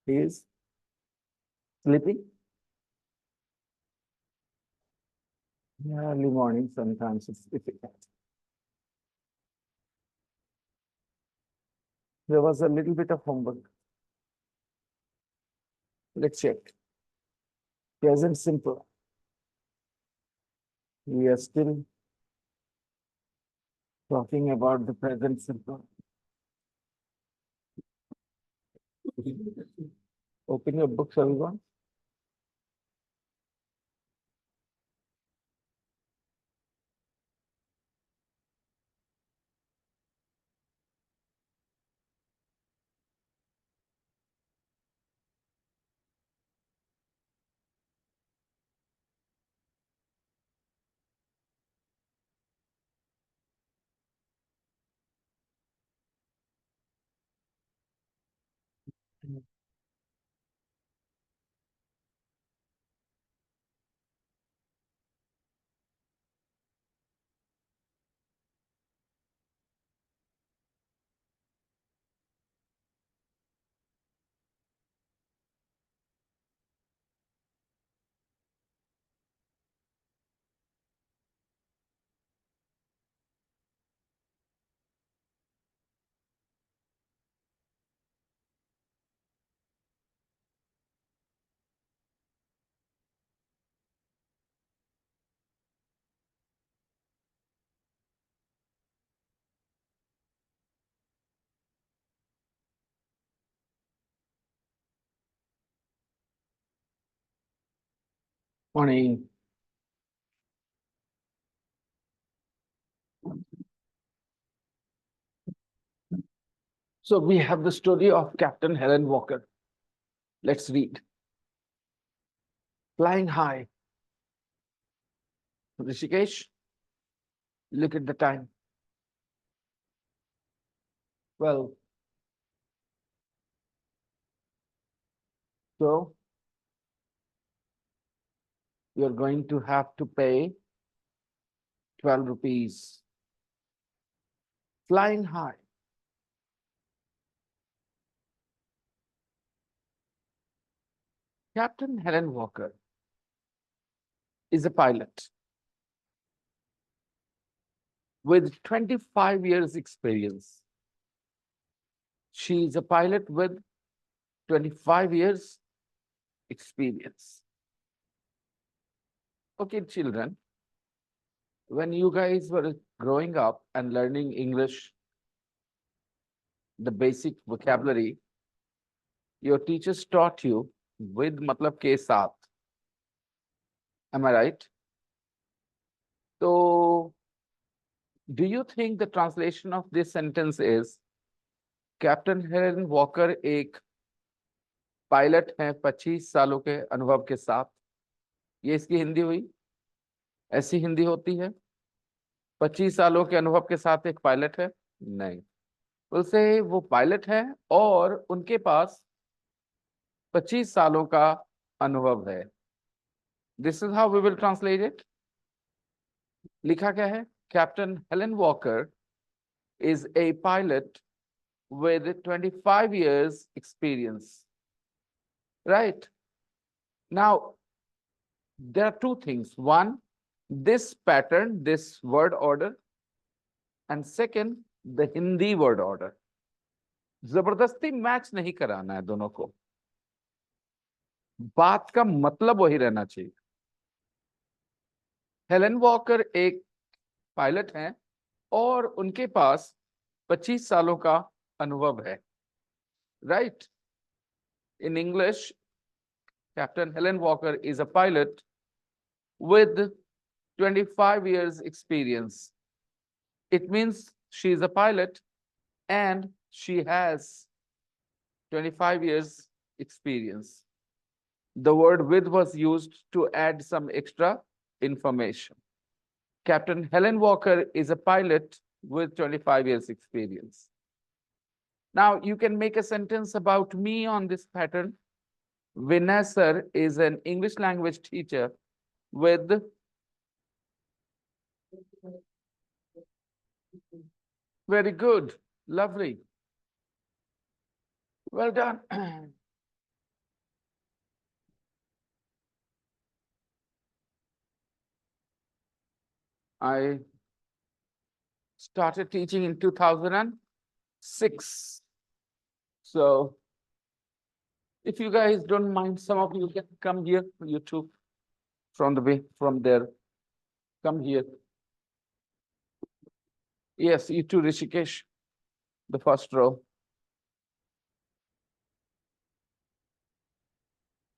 He is sleeping. Yeah, early morning sometimes it's difficult. There was a little bit of homework. Let's check. Present simple. We are still talking about the present simple. Open your books, everyone. Morning. So we have the story of Captain Helen Walker. Let's read. Flying high. Rishikesh, look at the time. Well, so you're going to have to pay 12 rupees. Flying high. Captain Helen Walker is a pilot with 25 years experience. She is a pilot with 25 years experience. Okay, children, when you guys were growing up and learning English, the basic vocabulary, your teachers taught you with matlab ke saath. Am I right? So, do you think the translation of this sentence is captain Helen walker एक pilot है 25 सालों के अनुभव के साथ? ये इसकी हिंदी हुई? ऐसी हिंदी होती है? 25 सालों के अनुभव के साथ एक पायलट है? नहीं, उसे वो पायलट है और उनके पास 25 सालों का अनुभव है. This is how we will translate it. लिखा क्या है? Captain Helen Walker is a pilot with 25 years experience. Right? Now, there are two things. One, this pattern, this word order, and second, the Hindi word order. जबरदस्ती match नहीं कराना है दोनों को. बात का मतलब वही रहना चाहिए. हेलन वॉकर एक पायलट हैं और उनके पास 25 सालों का अनुभव है. Right? In English, Captain Helen Walker is a pilot with 25 years experience. It means she is a pilot and she has 25 years experience. The word with was used to add some extra information. Captain Helen Walker is a pilot with 25 years experience. Now you can make a sentence about me on this pattern. Vinay sir is an English language teacher with very good, lovely. Well done. I started teaching in 2006. So if you guys don't mind, some of you can come here, you too, from the way, from there. Come here. Yes, you too, Rishikesh, the first row.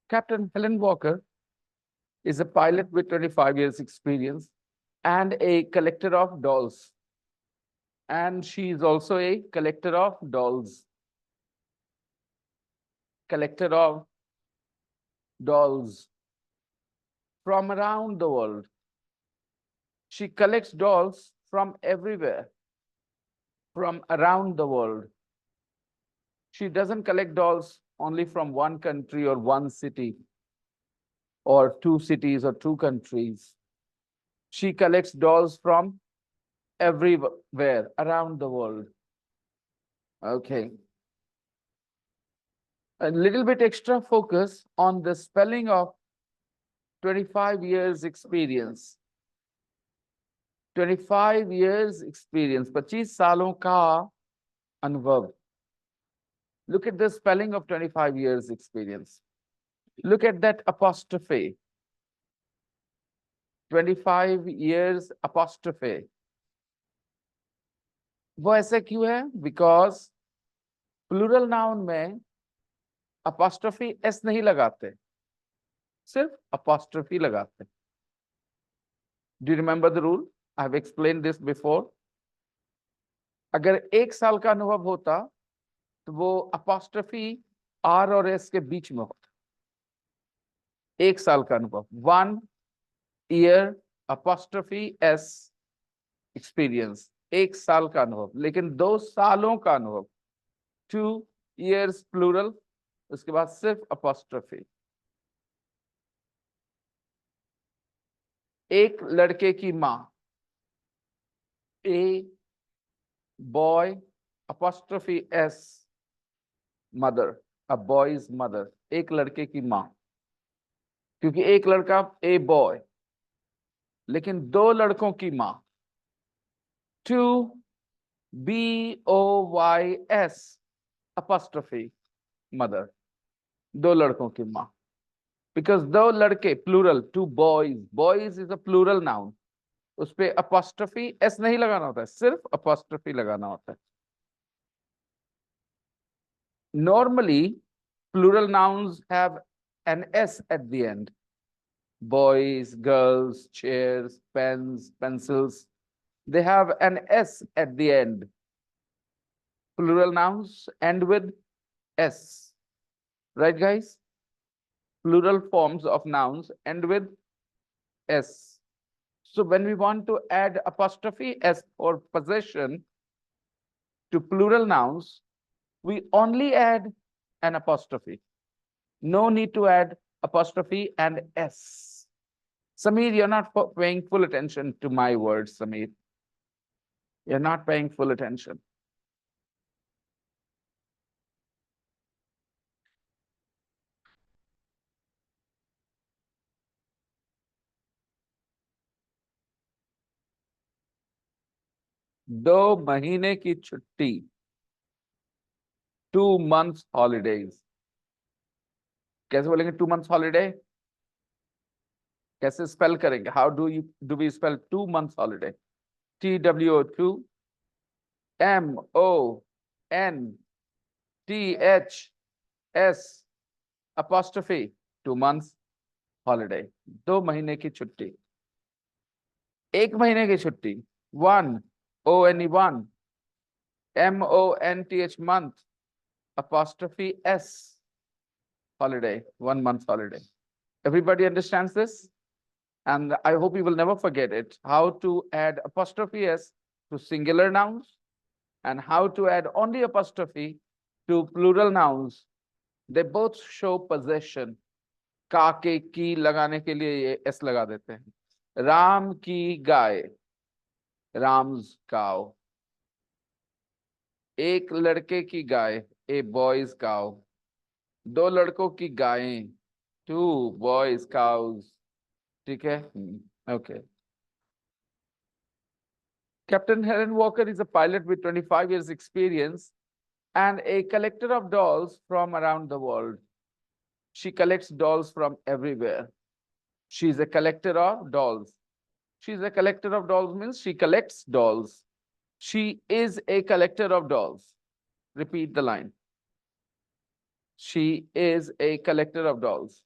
Captain Helen Walker is a pilot with 25 years experience and a collector of dolls. And she is also a collector of dolls. Collector of dolls from around the world. She collects dolls from everywhere, from around the world. She doesn't collect dolls only from one country or one city or two cities or two countries. She collects dolls from everywhere around the world. Okay. A little bit extra focus on the spelling of 25 years experience. 25 years experience, 25 सालों का अनुभव. Look at the spelling of 25 years experience. Look at that apostrophe. 25 years apostrophe. वो ऐसे क्यों है? Because plural noun में apostrophe s नहीं लगाते, सिर्फ apostrophe लगाते. Do you remember the rule? I have explained this before. अगर 1 साल का अनुभव होता तो वो apostrophe r और s के बीच में होता. 1 साल का अनुभव, 1 year apostrophe s experience, 1 साल का अनुभव. लेकिन 2 सालों का अनुभव, 2 years plural, उसके बाद सिर्फ apostrophe. एक लड़के की माँ, a boy apostrophe s mother, a boy's mother, एक लड़के की माँ. क्योंकि एक लड़का a boy, लेकिन 2 लड़कों की माँ, 2 boys apostrophe mother, 2 लड़कों की माँ. Because 2 लड़के plural, 2 boys, boys is a plural noun, उस पे apostrophe s नहीं लगाना होता है, सिर्फ apostrophe लगाना होता है. Normally plural nouns have an s at the end. Boys, girls, chairs, pens, pencils, they have an s at the end. Plural nouns end with s, right guys? Plural forms of nouns end with s. So when we want to add apostrophe s for possession to plural nouns, we only add an apostrophe. No need to add apostrophe and s. Sameer, you're not paying full attention to my words, Sameer. You're not paying full attention. दो महीने की छुट्टी, 2 months holidays. कैसे बोलेंगे 2 months holiday? कैसे spell करेंगे? How do we spell 2 months holiday? TWO2 MONTHS apostrophe 2 months holiday. 2 महीने की छुट्टी. 1 महीने की छुट्टी, 1 ONE1 MONTH month apostrophe S holiday, 1 month holiday. Everybody understands this? And I hope you will never forget it. How to add apostrophe S to singular nouns and how to add only apostrophe to plural nouns. They both show possession. का के की लगाने के लिए ये S लगा देते हैं. राम की गाय, Ram's cow. एक लड़के की गाय, a boy's cow. 2 लड़कों की गायें, 2 boys cows. ठीक है? Okay. Captain Helen Walker is a pilot with 25 years experience and a collector of dolls from around the world. She collects dolls from everywhere. She is a collector of dolls. She is a collector of dolls means she collects dolls. She is a collector of dolls. Repeat the line. She is a collector of dolls.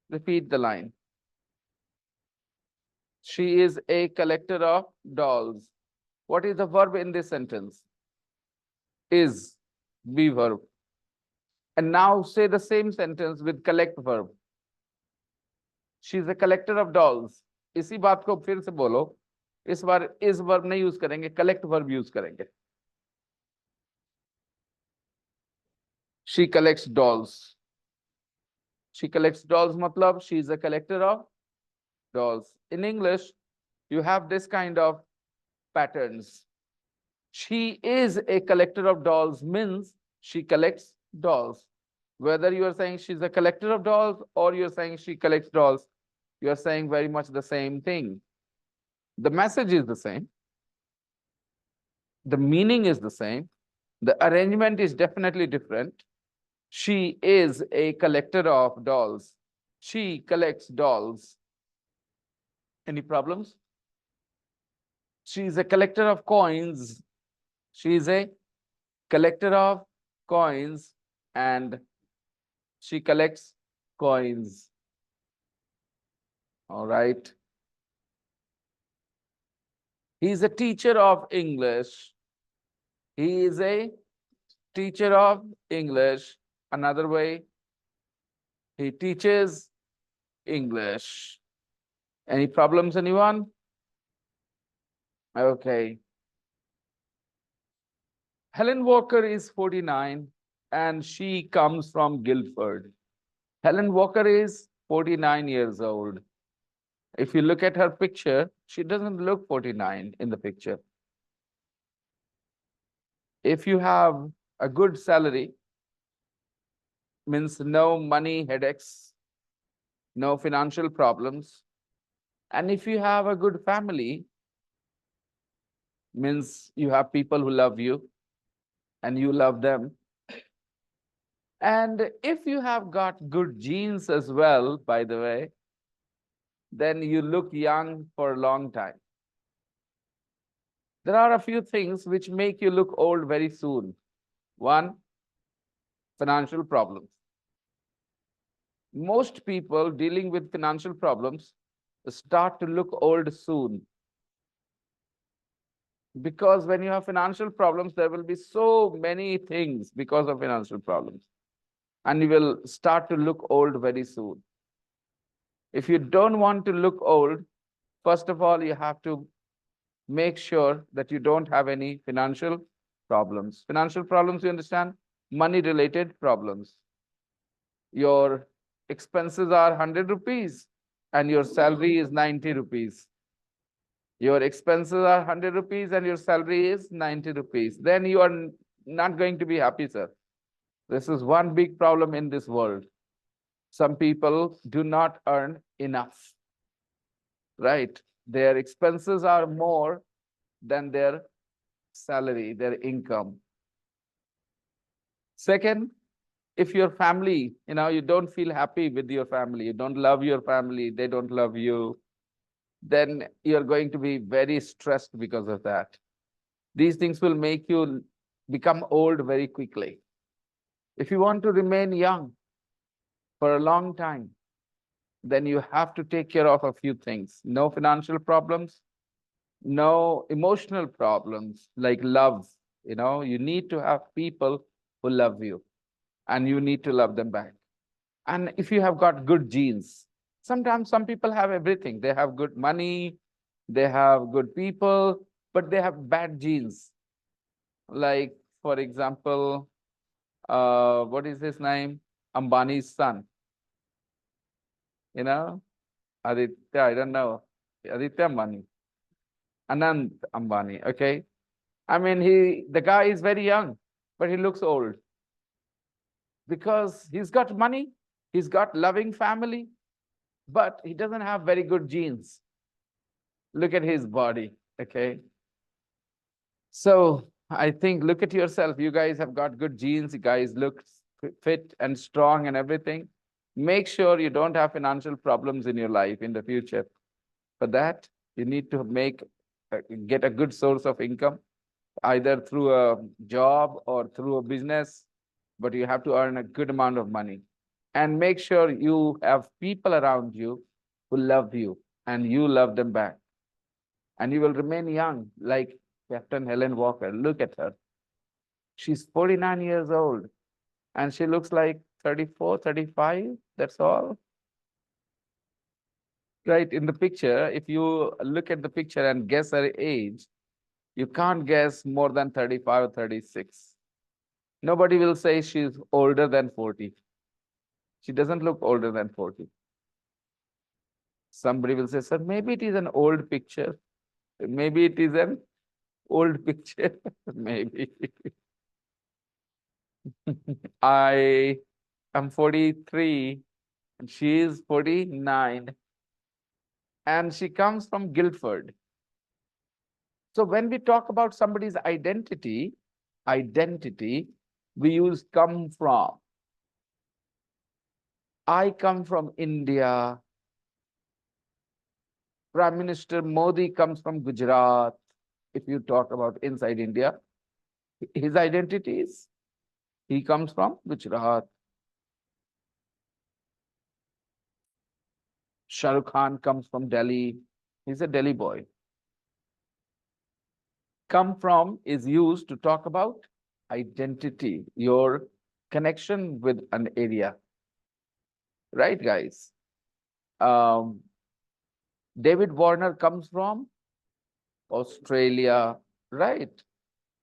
Repeat the line. She is a collector of dolls. What is the verb in this sentence? Is, be verb. And now say the same sentence with collect verb. She is a collector of dolls. इसी बात को फिर से बोलो. इस बार is verb नहीं use करेंगे, collect verb use करेंगे. She collects dolls. She collects dolls matlab she is a collector of dolls. In English, you have this kind of patterns. She is a collector of dolls means she collects dolls. Whether you are saying she's a collector of dolls or you're saying she collects dolls, you are saying very much the same thing. The message is the same. The meaning is the same. The arrangement is definitely different. She is a collector of dolls. She collects dolls. Any problems? She is a collector of coins. She is a collector of coins and she collects coins. All right. He is a teacher of English. He is a teacher of English. Another way, he teaches English. Any problems, anyone? Okay. Helen Walker is 49 and she comes from Guildford. Helen Walker is 49 years old. If you look at her picture, she doesn't look 49 in the picture. If you have a good salary, means no money headaches, no financial problems. And if you have a good family, means you have people who love you and you love them. And if you have got good genes as well, by the way, then you look young for a long time. There are a few things which make you look old very soon. One, financial problems. Most people dealing with financial problems start to look old soon. Because when you have financial problems, there will be so many things because of financial problems. And you will start to look old very soon. If you don't want to look old, first of all, you have to make sure that you don't have any financial problems. Financial problems, you understand? Money-related problems. Your expenses are 100 rupees and your salary is 90 rupees. Your expenses are 100 rupees and your salary is 90 rupees. Then you are not going to be happy, sir. This is one big problem in this world. Some people do not earn enough, right? Their expenses are more than their salary, their income. Second, if your family, you don't feel happy with your family, you don't love your family, they don't love you, then you're going to be very stressed because of that. These things will make you become old very quickly. If you want to remain young for a long time, then you have to take care of a few things. No financial problems, no emotional problems like love. You need to have people who love you and you need to love them back. And if you have got good genes, sometimes some people have everything. They have good money, they have good people, but they have bad genes. Like, for example, what is his name? Ambani's son. Aditya, I don't know. Aditya Ambani. Anand Ambani, okay? I mean, the guy is very young, but he looks old. Because he's got money, he's got loving family, but he doesn't have very good genes. Look at his body. Okay. So I think look at yourself. You guys have got good genes. You guys look fit and strong and everything. Make sure you don't have financial problems in your life in the future. For that, you need to get a good source of income, either through a job or through a business, but you have to earn a good amount of money. And make sure you have people around you who love you and you love them back. And you will remain young, like Captain Helen Walker. Look at her. She's 49 years old and she looks like 34, 35. That's all. Right. In the picture, if you look at the picture and guess her age, you can't guess more than 35 or 36. Nobody will say she's older than 40. She doesn't look older than 40. Somebody will say, sir, maybe it is an old picture. Maybe it is an old picture. Maybe. I am 43 and she is 49 and she comes from Guildford. So when we talk about somebody's identity, we use come from. I come from India. Prime Minister Modi comes from Gujarat. If you talk about inside India, his identity is he comes from Gujarat. Shah Rukh Khan comes from Delhi. He's a Delhi boy. Come from is used to talk about identity, your connection with an area. Right, guys? David Warner comes from Australia, right?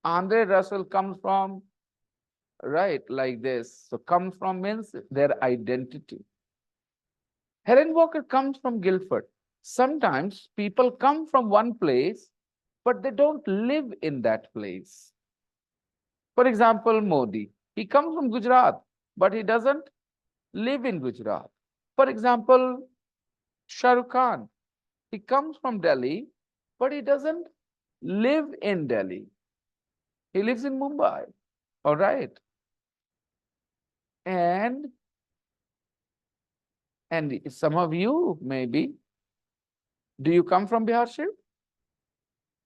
Andre Russell comes from, right, like this. So comes from means their identity. Helen Walker comes from Guildford. Sometimes people come from one place, but they don't live in that place. For example, Modi, he comes from Gujarat, but he doesn't live in Gujarat. For example, Shah Rukh Khan, he comes from Delhi, but he doesn't live in Delhi. He lives in Mumbai. All right. And some of you maybe, do you come from Bihar Shiv?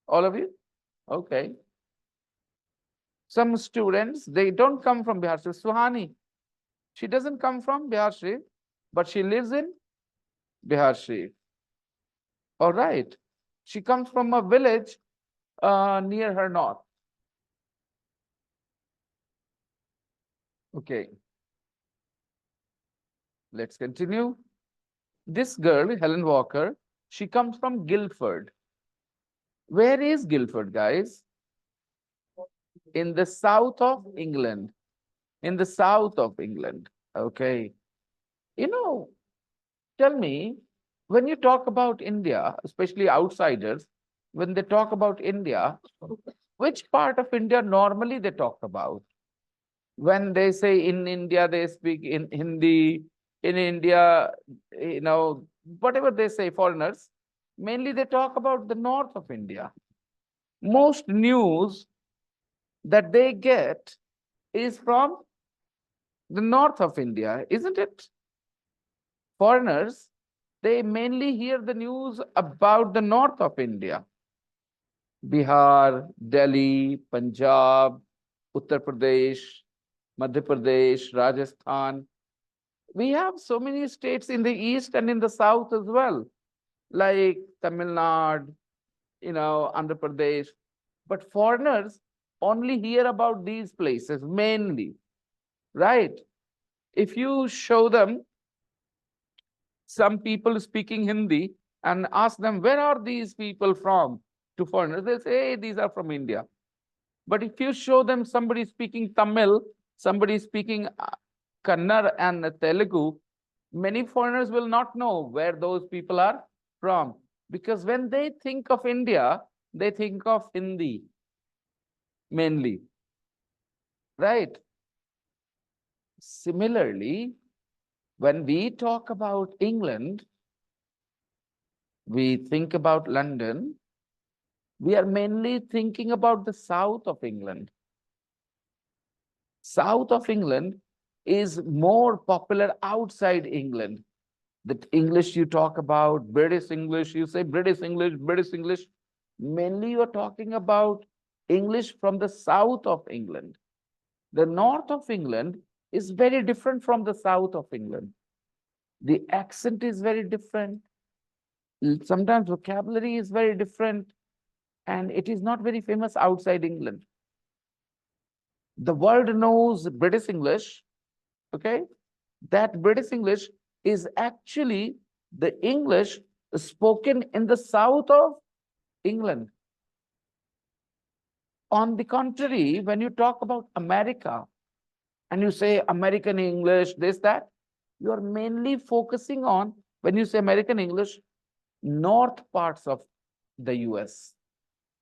All of you? Okay. Some students, they don't come from Bihar Shiv. Suhani, she doesn't come from Bihar Shiv, but she lives in Bihar Shiv. All right. She comes from a village near her north. Okay. Let's continue. This girl, Helen Walker, she comes from Guildford. Where is Guildford, guys? In the south of England. In the south of England. Okay. You know, tell me, when you talk about India, especially outsiders, when they talk about India, which part of India normally they talk about? When they say in India, they speak in Hindi, in India, whatever they say, foreigners, mainly they talk about the north of India. Most news that they get is from the north of India, isn't it? Foreigners, they mainly hear the news about the north of India. Bihar, Delhi, Punjab, Uttar Pradesh, Madhya Pradesh, Rajasthan. We have so many states in the east and in the south as well, like Tamil Nadu, Andhra Pradesh. But foreigners only hear about these places mainly, right? If you show them some people speaking Hindi and ask them, where are these people from? To foreigners, they'll say, hey, these are from India. But if you show them somebody speaking Tamil, somebody speaking Kannada and Telugu, many foreigners will not know where those people are from. Because when they think of India, they think of Hindi mainly, right? Similarly, when we talk about England, we think about London, we are mainly thinking about the south of England. South of England is more popular outside England. The English you talk about, British English, you say British English, British English. Mainly you're talking about English from the south of England. The north of England is very different from the south of England. The accent is very different. Sometimes vocabulary is very different, and it is not very famous outside England. The world knows British English, okay? That British English is actually the English spoken in the south of England. On the contrary, when you talk about America and you say American English, this, that, you are mainly focusing on, when you say American English, north parts of the US.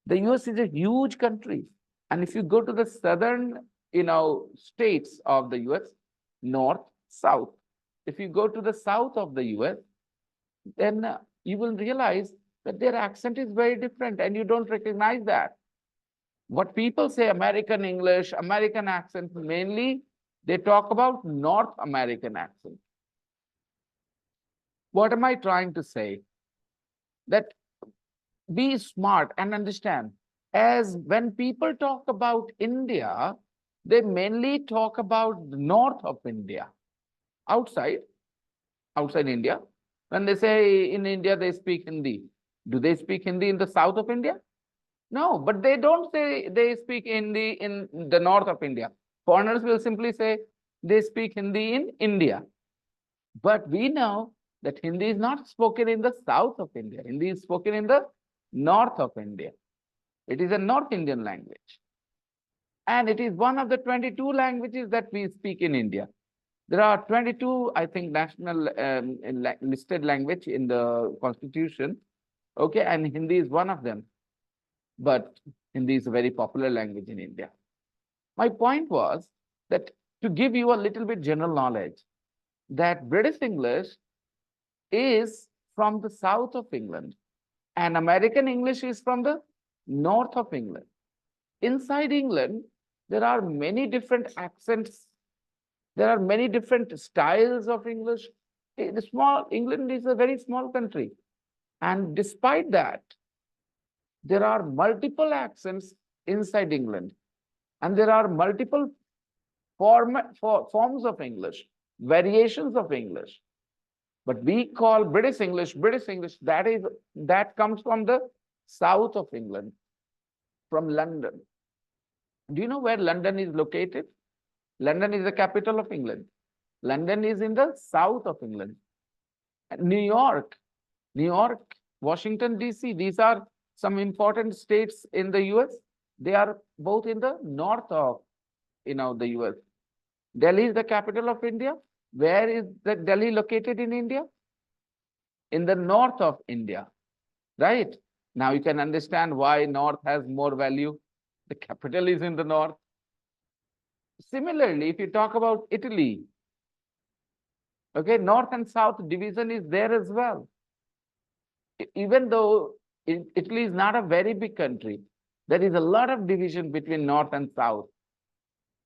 The US is a huge country. And if you go to the southern, states of the US, north, south. If you go to the south of the US, then you will realize that their accent is very different and you don't recognize that. What people say American English, American accent, mainly they talk about North American accent. What am I trying to say? That be smart and understand. As when people talk about India, they mainly talk about the north of India, outside, outside India. When they say in India, they speak Hindi. Do they speak Hindi in the south of India? No, but they don't say they speak Hindi in the north of India. Foreigners will simply say they speak Hindi in India. But we know that Hindi is not spoken in the south of India. Hindi is spoken in the north of India. It is a North Indian language. And it is one of the 22 languages that we speak in India. There are 22, I think, national listed language in the constitution. Okay, and Hindi is one of them. But Hindi is a very popular language in India. My point was that to give you a little bit general knowledge, that British English is from the south of England and American English is from the north of England. Inside England, there are many different accents. There are many different styles of English. England is a very small country. And despite that, there are multiple accents inside England. And there are multiple forms of English, variations of English. But we call British English, that comes from the south of England, from London. Do you know where London is located? London is the capital of England. London is in the south of England. New York, Washington, D.C., these are some important states in the US. They are both in the north of, the US. Delhi is the capital of India. Where is the Delhi located in India? In the north of India, right? Now you can understand why north has more value. The capital is in the north. Similarly, if you talk about Italy, okay, north and south division is there as well. Even though Italy is not a very big country, there is a lot of division between north and south.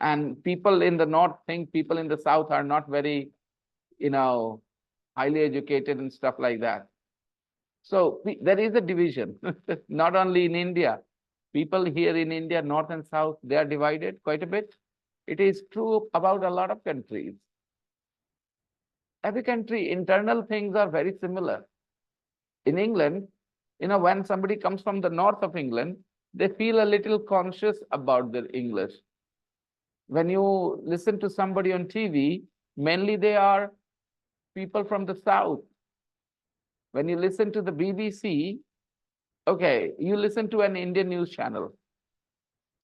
And people in the north think people in the south are not very, highly educated and stuff like that. So there is a division, not only in India. People here in India, north and south, they are divided quite a bit. It is true about a lot of countries. Every country, internal things are very similar. In England, when somebody comes from the north of England, they feel a little conscious about their English. When you listen to somebody on TV, mainly they are people from the south. When you listen to the BBC, okay, you listen to an Indian news channel,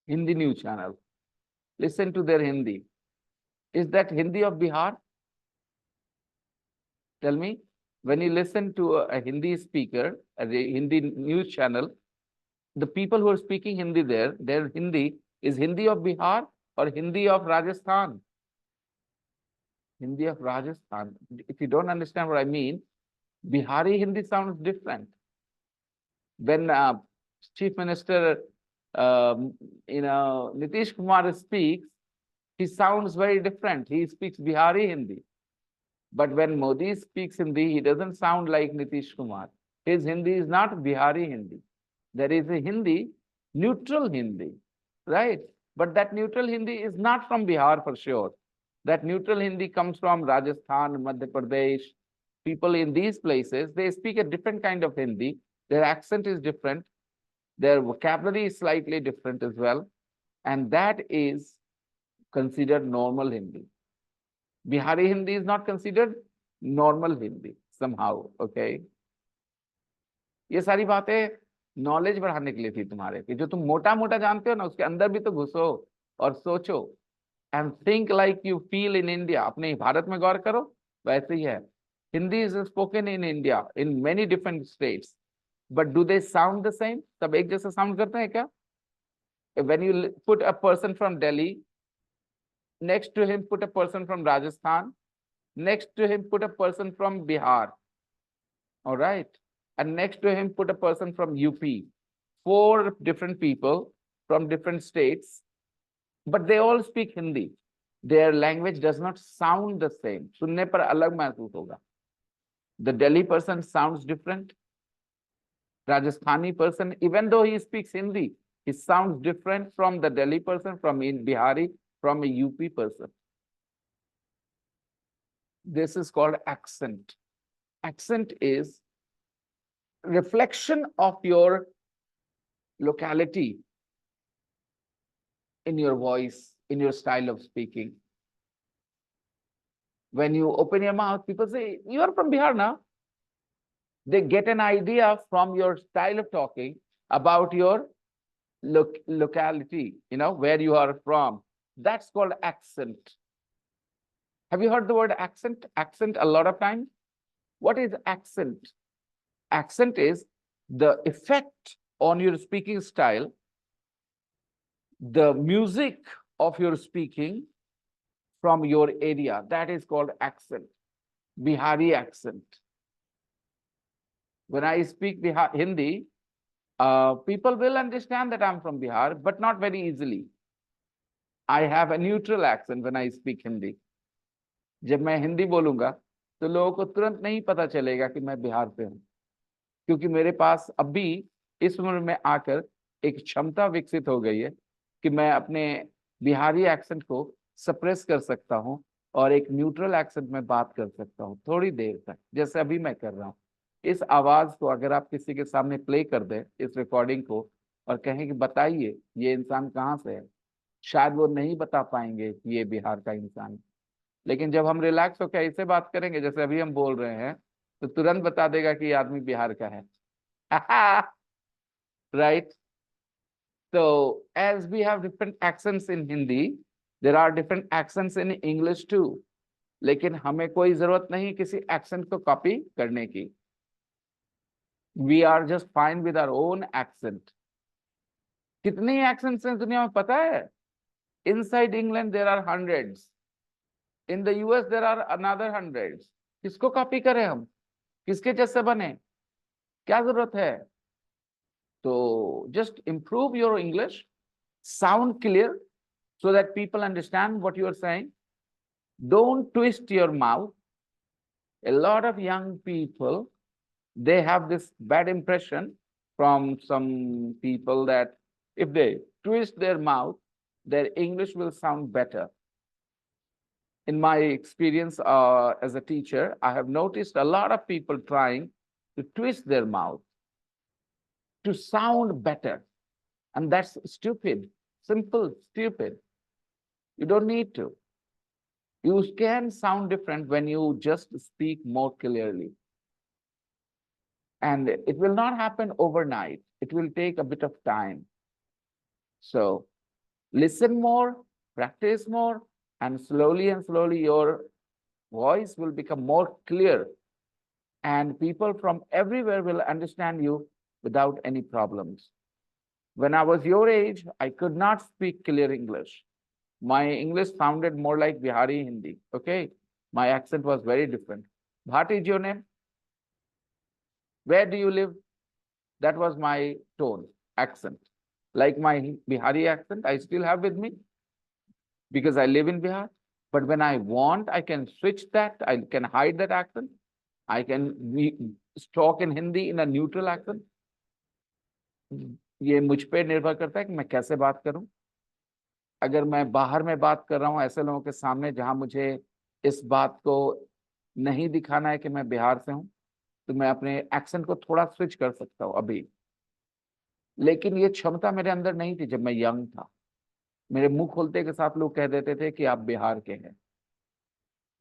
Hindi news channel, listen to their Hindi. Is that Hindi of Bihar? Tell me, when you listen to a Hindi speaker, a Hindi news channel, the people who are speaking Hindi there, their Hindi is Hindi of Bihar or Hindi of Rajasthan? Hindi of Rajasthan. If you don't understand what I mean, Bihari Hindi sounds different. When Chief Minister, Nitish Kumar speaks, he sounds very different. He speaks Bihari Hindi. But when Modi speaks Hindi, he doesn't sound like Nitish Kumar. His Hindi is not Bihari Hindi. There is a Hindi, neutral Hindi, right? But that neutral Hindi is not from Bihar for sure. That neutral Hindi comes from Rajasthan, Madhya Pradesh. People in these places, they speak a different kind of Hindi. Their accent is different. Their vocabulary is slightly different as well. And that is considered normal Hindi. Bihari Hindi is not considered normal Hindi somehow, okay? ये सारी बातें knowledge बढ़ाने के लिए थी तुम्हारे, कि जो तुम मोटा मोटा जानते हो ना, उसके अंदर भी तो घुसो और सोचो and think like you feel in India. अपने भारत में गौर करो, वैसे ही है। Hindi is spoken in India in many different states, but do they sound the same? सब एक जैसा साउंड करते हैं क्या? When you put a person from Delhi, next to him put a person from Rajasthan, next to him put a person from Bihar, all right, and next to him put a person from UP. 4 different people from different states, but they all speak Hindi. Their language does not sound the same. सुनने पर अलग महसूस होगा. The Delhi person sounds different. Rajasthani person, even though he speaks Hindi, he sounds different from the Delhi person, from Bihari, from a UP person. This is called accent. Accent is reflection of your locality in your voice, in your style of speaking. When you open your mouth, people say, you are from Bihar now. They get an idea from your style of talking about your locality, where you are from. That's called accent. Have you heard the word accent? Accent a lot of times. What is accent? Accent is the effect on your speaking style, the music of your speaking from your area. That is called accent. Bihari accent. When I speak Hindi, people will understand that I'm from Bihar, but not very easily. I have a neutral accent when I speak Hindi. जब मैं हिंदी बोलूंगा तो लोगों को तुरंत नहीं पता चलेगा कि मैं बिहार से हूं, क्योंकि मेरे पास अभी इस उम्र में आकर एक क्षमता विकसित हो गई है कि मैं अपने बिहारी एक्सेंट को सप्रेस कर सकता हूं और एक न्यूट्रल एक्सेंट में बात कर सकता हूं थोड़ी देर तक, जैसे अभी मैं कर रहा हूं। इस आवाज को अगर आप किसी के सामने प्ले कर दें, इस रिकॉर्डिंग को, और कहें कि बताइए ये इंसान कहाँ से है, शायद वो नहीं बता पाएंगे कि ये बिहार का इंसान है। लेकिन जब हम रिलैक्स होकर ऐसे बात करेंगे जैसे अभी हम बोल रहे हैं, तो तुरंत बता देगा कि ये आदमी बिहार का है। Right? So as we have different accents in Hindi, there are different accents in English too. लेकिन हमें कोई जरूरत नहीं किसी accent को कॉपी करने की. We are just fine with our own accent. कितने accents हैं दुनिया में पता है? Inside England there are hundreds. In the US there are another hundreds. किसको कॉपी करें हम? किसके जैसे बने? क्या जरूरत है? So just improve your English, sound clear so that people understand what you are saying. Don't twist your mouth. A lot of young people, they have this bad impression from some people that if they twist their mouth, their English will sound better. In my experience as a teacher, I have noticed a lot of people trying to twist their mouth to sound better. And that's stupid, simple, stupid. You don't need to. You can sound different when you just speak more clearly. And it will not happen overnight. It will take a bit of time. So listen more, practice more, and slowly your voice will become more clear. And people from everywhere will understand you without any problems. When I was your age, I could not speak clear English. My English sounded more like Bihari Hindi, okay? My accent was very different. Bhat is your name? Where do you live? That was my tone. accent. Like my Bihari accent, I still have with me because I live in Bihar. But when I want, I can switch that. I can hide that accent. I can talk in Hindi in a neutral accent. ये मुझ पे निर्भर करता है कि मैं कैसे बात करूं. अगर मैं बाहर में बात कर रहा हूं ऐसे लोगों के सामने जहां मुझे इस बात को नहीं दिखाना है कि मैं बिहार से हूं, तो मैं अपने एक्सेंट को थोड़ा स्विच कर सकता हूं अभी. लेकिन ये क्षमता मेरे अंदर नहीं थी जब मैं यंग था. मेरे मुंह खोलते के साथ लोग कह देते थे कि आप बिहार के हैं.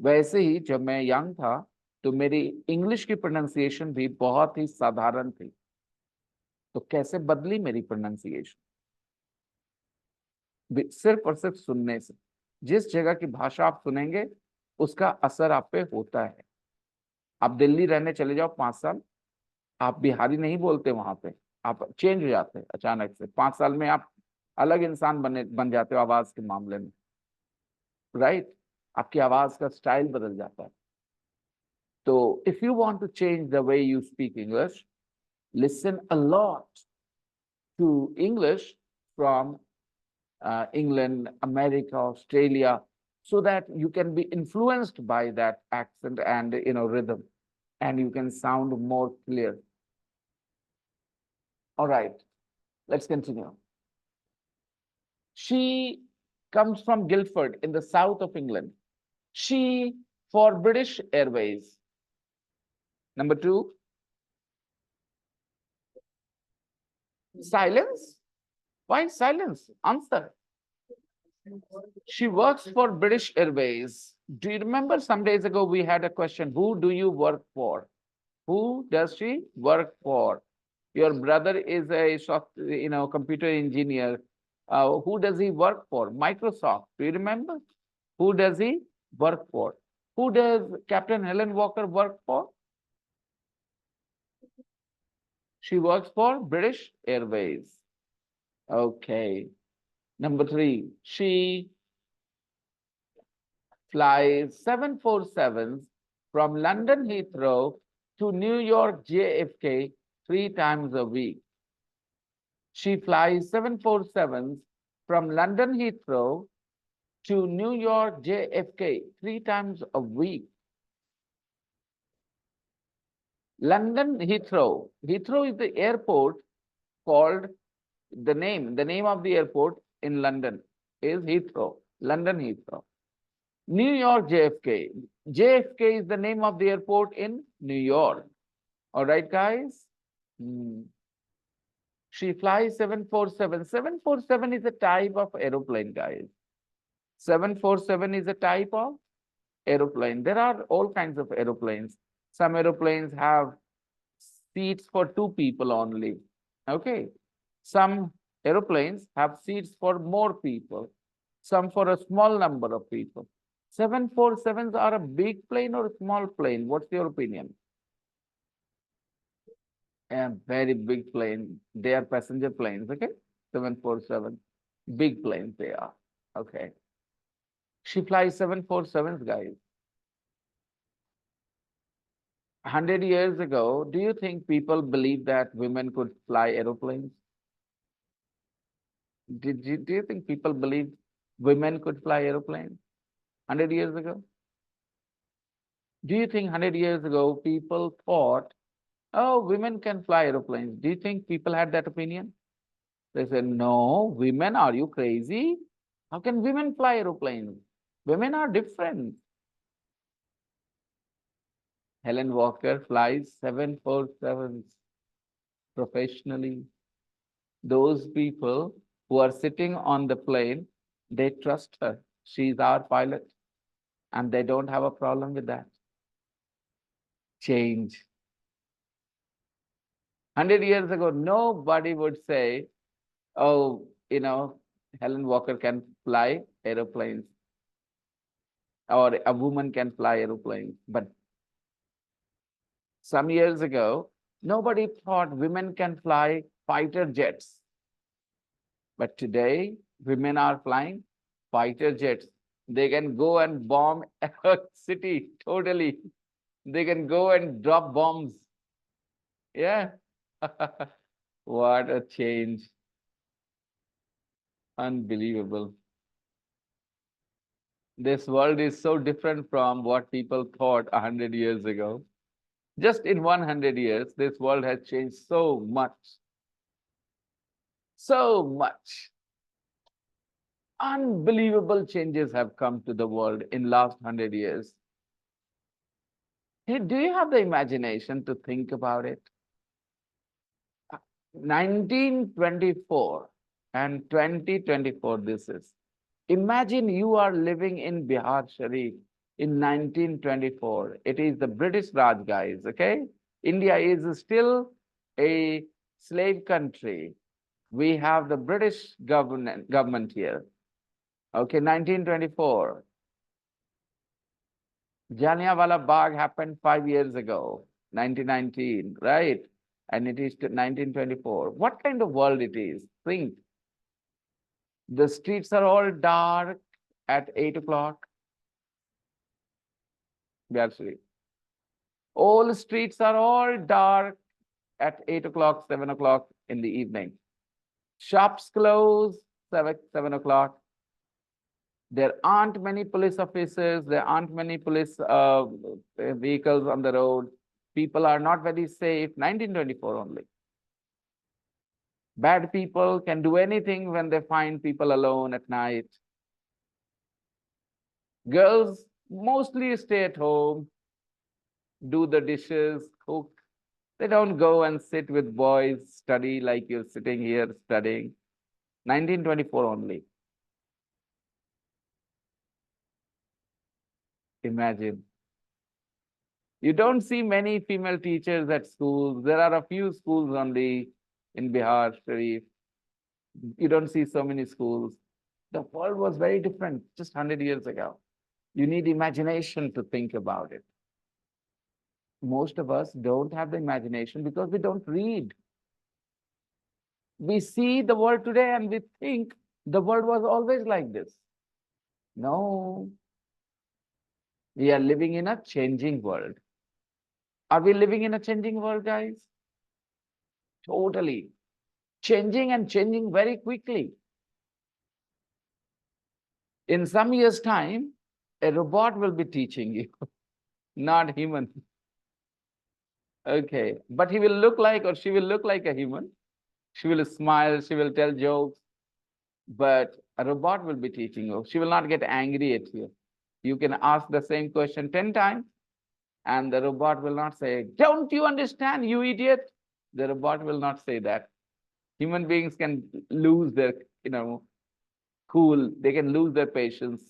वैसे ही जब मैं यंग था तो मेरी इंग्लिश की प्रोनाउंसिएशन भी बहुत ही साधारण थी. तो कैसे बदली मेरी प्रोनाउंसिएशन? सिर्फ और सिर्फ सुनने से. जिस जगह की भाषा आप सुनेंगे उसका असर आप पे होता है. आप दिल्ली रहने चले जाओ 5 साल, आप बिहारी नहीं बोलते वहां पे. आप चेंज हो जाते हैं अचानक से. 5 साल में आप अलग इंसान बन जाते हो आवाज के मामले में. राइट. आपकी आवाज का स्टाइल बदल जाता है. तो if you want to change the way you speak English, listen a lot to English from England, America, Australia, so that you can be influenced by that accent and rhythm, and you can sound more clear. All right, let's continue. She comes from Guildford in the south of England. She for British Airways. Number 2, silence. Why silence? Answer. She works for British Airways. Do you remember some days ago we had a question, who do you work for? Who does she work for? Your brother is a computer engineer. Who does he work for? Microsoft. Do you remember? Who does he work for? Who does Captain Helen Walker work for? She works for British Airways. Okay. Number 3, she flies 747s from London Heathrow to New York JFK 3 times a week. She flies 747s from London Heathrow to New York JFK 3 times a week. London Heathrow. Heathrow is the airport called, the name of the airport in London is Heathrow, London Heathrow. New York JFK. JFK is the name of the airport in New York. All right, guys? She flies 747. 747 is a type of aeroplane, guys. 747 is a type of aeroplane. There are all kinds of aeroplanes. Some aeroplanes have seats for 2 people only. Okay. Some aeroplanes have seats for more people. Some for a small number of people. 747s are a big plane or a small plane? What's your opinion? A very big plane. They are passenger planes, okay? 747. Big planes they are. Okay. She flies 747s, guys. 100 years ago, do you think people believed that women could fly aeroplanes? Do you think people believed women could fly aeroplanes 100 years ago? Do you think 100 years ago people thought, oh, women can fly aeroplanes? Do you think people had that opinion? They said, no, women, are you crazy? How can women fly aeroplanes? Women are different. Helen Walker flies 747s professionally. Those people who are sitting on the plane, they trust her. She's our pilot, and they don't have a problem with that. Change. 100 years ago, nobody would say, oh, Helen Walker can fly aeroplanes, or a woman can fly aeroplanes. But some years ago, nobody thought women can fly fighter jets. But today, women are flying fighter jets. They can go and bomb a city totally. They can go and drop bombs. Yeah. What a change. Unbelievable. This world is so different from what people thought 100 years ago. Just in 100 years, this world has changed so much. So much. Unbelievable changes have come to the world in last 100 years. Hey, do you have the imagination to think about it? 1924 and 2024, this is. Imagine you are living in Bihar Sharif in 1924. It is the British Raj, guys, okay? India is still a slave country. We have the British government here. Okay, 1924. Jallianwala Bagh happened 5 years ago, 1919, right? And it is 1924. What kind of world it is? Think. The streets are all dark at 8 o'clock. Actually, all streets are all dark at 8 o'clock, 7 o'clock in the evening. Shops close 7 o'clock. There aren't many police officers. There aren't many police vehicles on the road. People are not very safe. 1924 only. Bad people can do anything when they find people alone at night. Girls mostly stay at home, do the dishes, cook. They don't go and sit with boys, study like you're sitting here studying. 1924 only. Imagine. You don't see many female teachers at schools. There are a few schools only in Bihar, Sharif. You don't see so many schools. The world was very different just 100 years ago. You need imagination to think about it. Most of us don't have the imagination because we don't read. We see the world today and we think the world was always like this. No, we are living in a changing world. Are we living in a changing world, guys? Totally. Changing and changing very quickly. In some years' time, a robot will be teaching you, not human. Okay, but he will look like or she will look like a human. She will smile, she will tell jokes, but a robot will be teaching you. She will not get angry at you. You can ask the same question 10 times, and the robot will not say, "Don't you understand, you idiot?" The robot will not say that. Human beings can lose their, cool. They can lose their patience.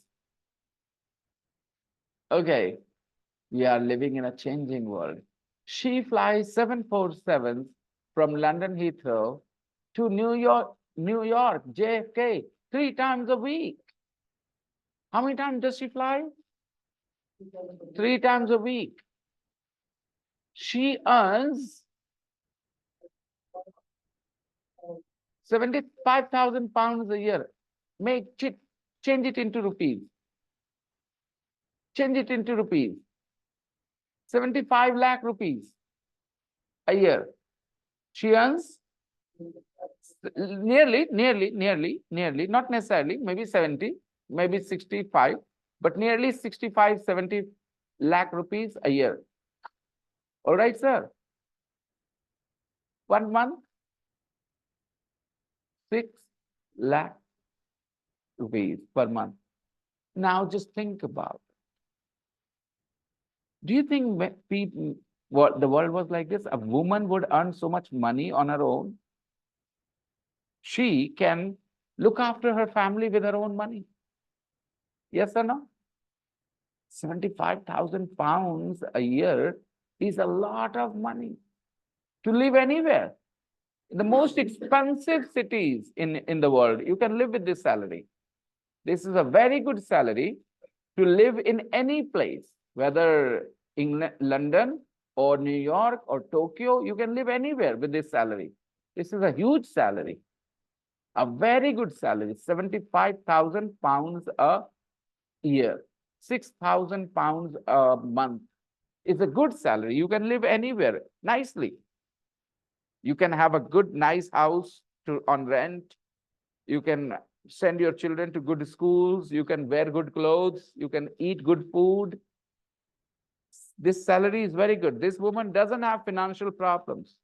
Okay, we are living in a changing world. She flies 747s from London Heathrow to New York, JFK, 3 times a week. How many times does she fly? 3 times a week. She earns 75,000 pounds a year. Change it into rupees. Change it into rupees. 75 lakh rupees a year. She earns nearly, not necessarily, maybe 70, maybe 65, but nearly 65, 70 lakh rupees a year. All right, sir. 1 month, 6 lakh rupees per month. Now just think about it. Do you think people, the world was like this? A woman would earn so much money on her own. She can look after her family with her own money. Yes or no? 75,000 pounds a year is a lot of money to live anywhere. The most expensive cities in the world, you can live with this salary. This is a very good salary to live in any place, whether in London or New York or Tokyo, you can live anywhere with this salary. This is a huge salary, a very good salary, 75,000 pounds a year, 6,000 pounds a month. It's a good salary. You can live anywhere nicely. You can have a good, nice house on rent. You can send your children to good schools. You can wear good clothes. You can eat good food. This salary is very good. This woman doesn't have financial problems.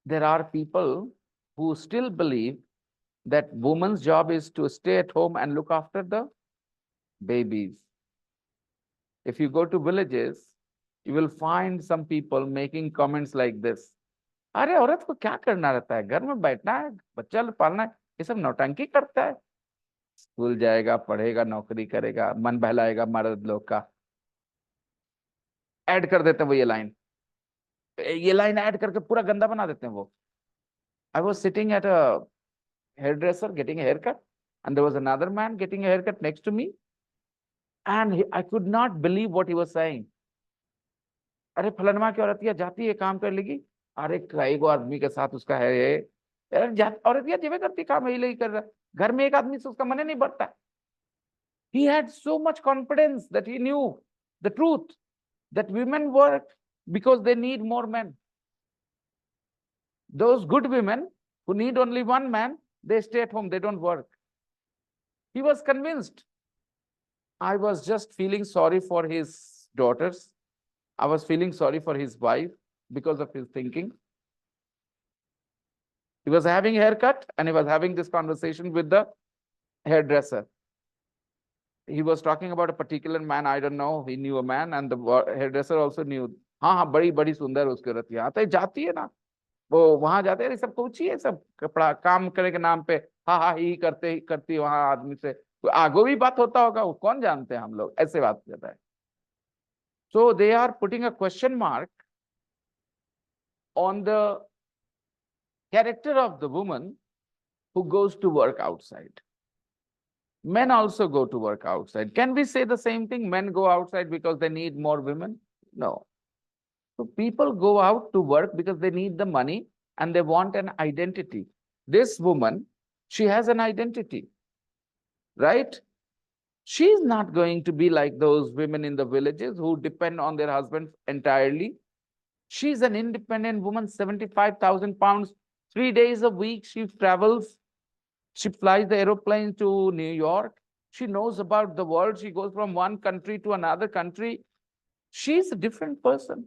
There are people who still believe that woman's job is to stay at home and look after the babies. If you go to villages, you will find some people making comments like this. अरे औरत को क्या करना रहता है, घर में बैठना है, बच्चा पालना है, ये सब नौटंकी करता है। स्कूल जाएगा, पढ़ेगा, नौकरी करेगा, मन बहलाएगा मर्द लोग का। ऐड कर देते हैं वो ये लाइन ऐड करके पूरा गंदा बना देते हैं वो। I was sitting at a hairdresser getting a haircut, and there was another man getting a haircut next to me, and I could not believe what he was saying. अरे फलनमा की औरत जाती है काम कर लेगी, अरे कई गो आदमी के साथ उसका है ये, औरत जेबे करती काम यही कर रहा, घर में एक आदमी से उसका मन नहीं बढ़ता। He had so much confidence that he knew the truth that women work because they need more men. Those good women who need only one man, they stay at home, they don't work. He was convinced. I was just feeling sorry for his daughters. I was feeling sorry for his wife because of his thinking. He was having a haircut and he was having this conversation with the hairdresser. He was talking about a particular man, I don't know, he knew a man, and the hairdresser also knew. हाँ बड़ी बड़ी सुंदर उसकी औरत यहाँ तो जाती है ना, वो वहां जाते हैं, सब पूछिए है, सब कपड़ा काम करे के नाम पे हाँ ही करती वहां आदमी से आगो भी बात होता होगा, वो कौन जानते हैं, हम लोग ऐसे बात करता है। So they are putting a question mark on the character of the woman who goes to work outside. Men also go to work outside. Can we say the same thing? Men go outside because they need more women? No. So people go out to work because they need the money and they want an identity. This woman, she has an identity, right? She's not going to be like those women in the villages who depend on their husbands entirely. She's an independent woman, 75,000 pounds, 3 days a week. She travels. She flies the aeroplane to New York. She knows about the world. She goes from one country to another country. She's a different person.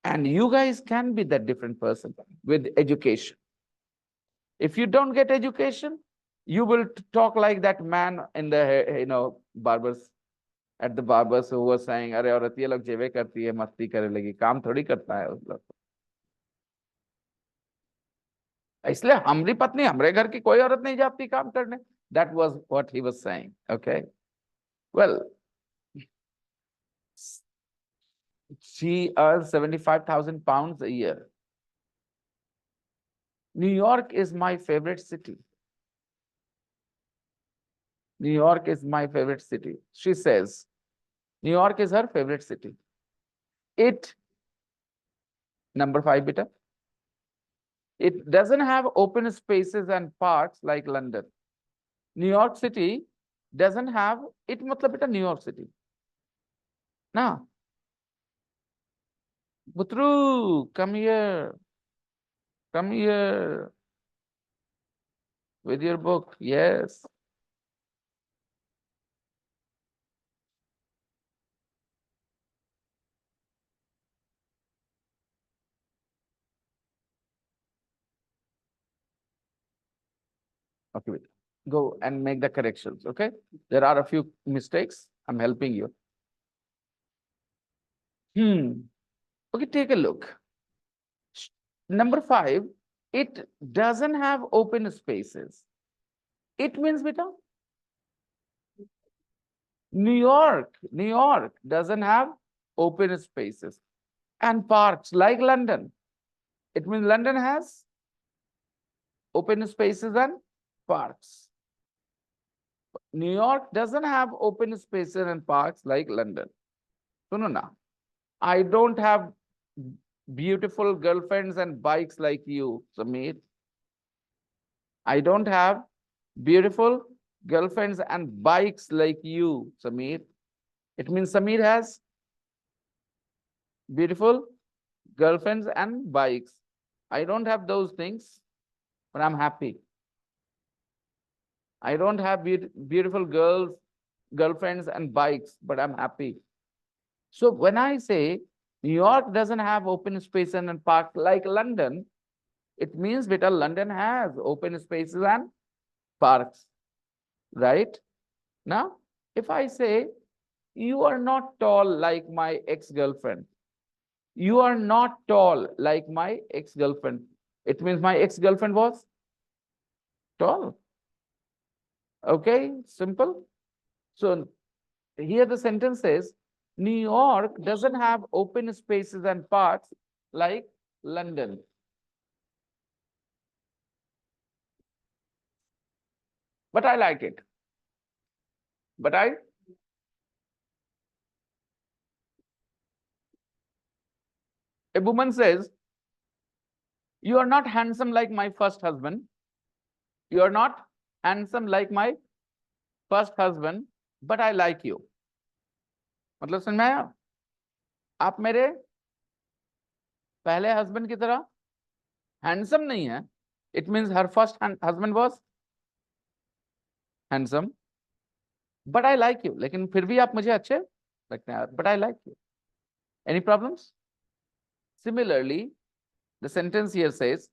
And you guys can be that different person with education. If you don't get education, you will talk like that man in the, barbers, at the barbers who was saying, अरे औरत ये लोग जेबे करती है, मस्ती करे लगी, काम थोड़ी करता है उस लोग। इसलिए हमारी पत्नी हमारे घर की कोई औरत नहीं जाती काम करने. That was what he was saying. Okay. Well, she earns 75,000 pounds a year. New York is my favorite city. New York is my favorite city. She says, New York is her favorite city. Number 5, beta. It doesn't have open spaces and parks like London. New York City doesn't have it. मतलब बेटा New York City ना. Butru, come here with your book. Yes. Okay, wait. Go and make the corrections. Okay, there are a few mistakes. I'm helping you. Okay, take a look. Number 5, it doesn't have open spaces. It means beta New York doesn't have open spaces and parks like London. It means London has open spaces and parks. New York doesn't have open spaces and parks like London. Suno na. I don't have beautiful girlfriends and bikes like you, Sameer. I don't have beautiful girlfriends and bikes like you, Sameer. It means Samir has beautiful girlfriends and bikes. I don't have those things, but I'm happy. I don't have beautiful girlfriends and bikes, but I'm happy. So when I say New York doesn't have open spaces and parks like London, it means beta London has open spaces and parks, right? Now, if I say you are not tall like my ex-girlfriend, you are not tall like my ex-girlfriend, it means my ex-girlfriend was tall. Okay, simple. So here the sentence says, New York doesn't have open spaces and parks like London. But I like it. But a woman says, you are not handsome like my first husband. You are not handsome like my first husband, but I like you. मतलब समझ में आया? आप मेरे पहले husband की तरह handsome नहीं है. It means her first husband was handsome, but I like you. लेकिन फिर भी आप मुझे अच्छे लगते हैं, but I like you. Any problems? Similarly, the sentence here says,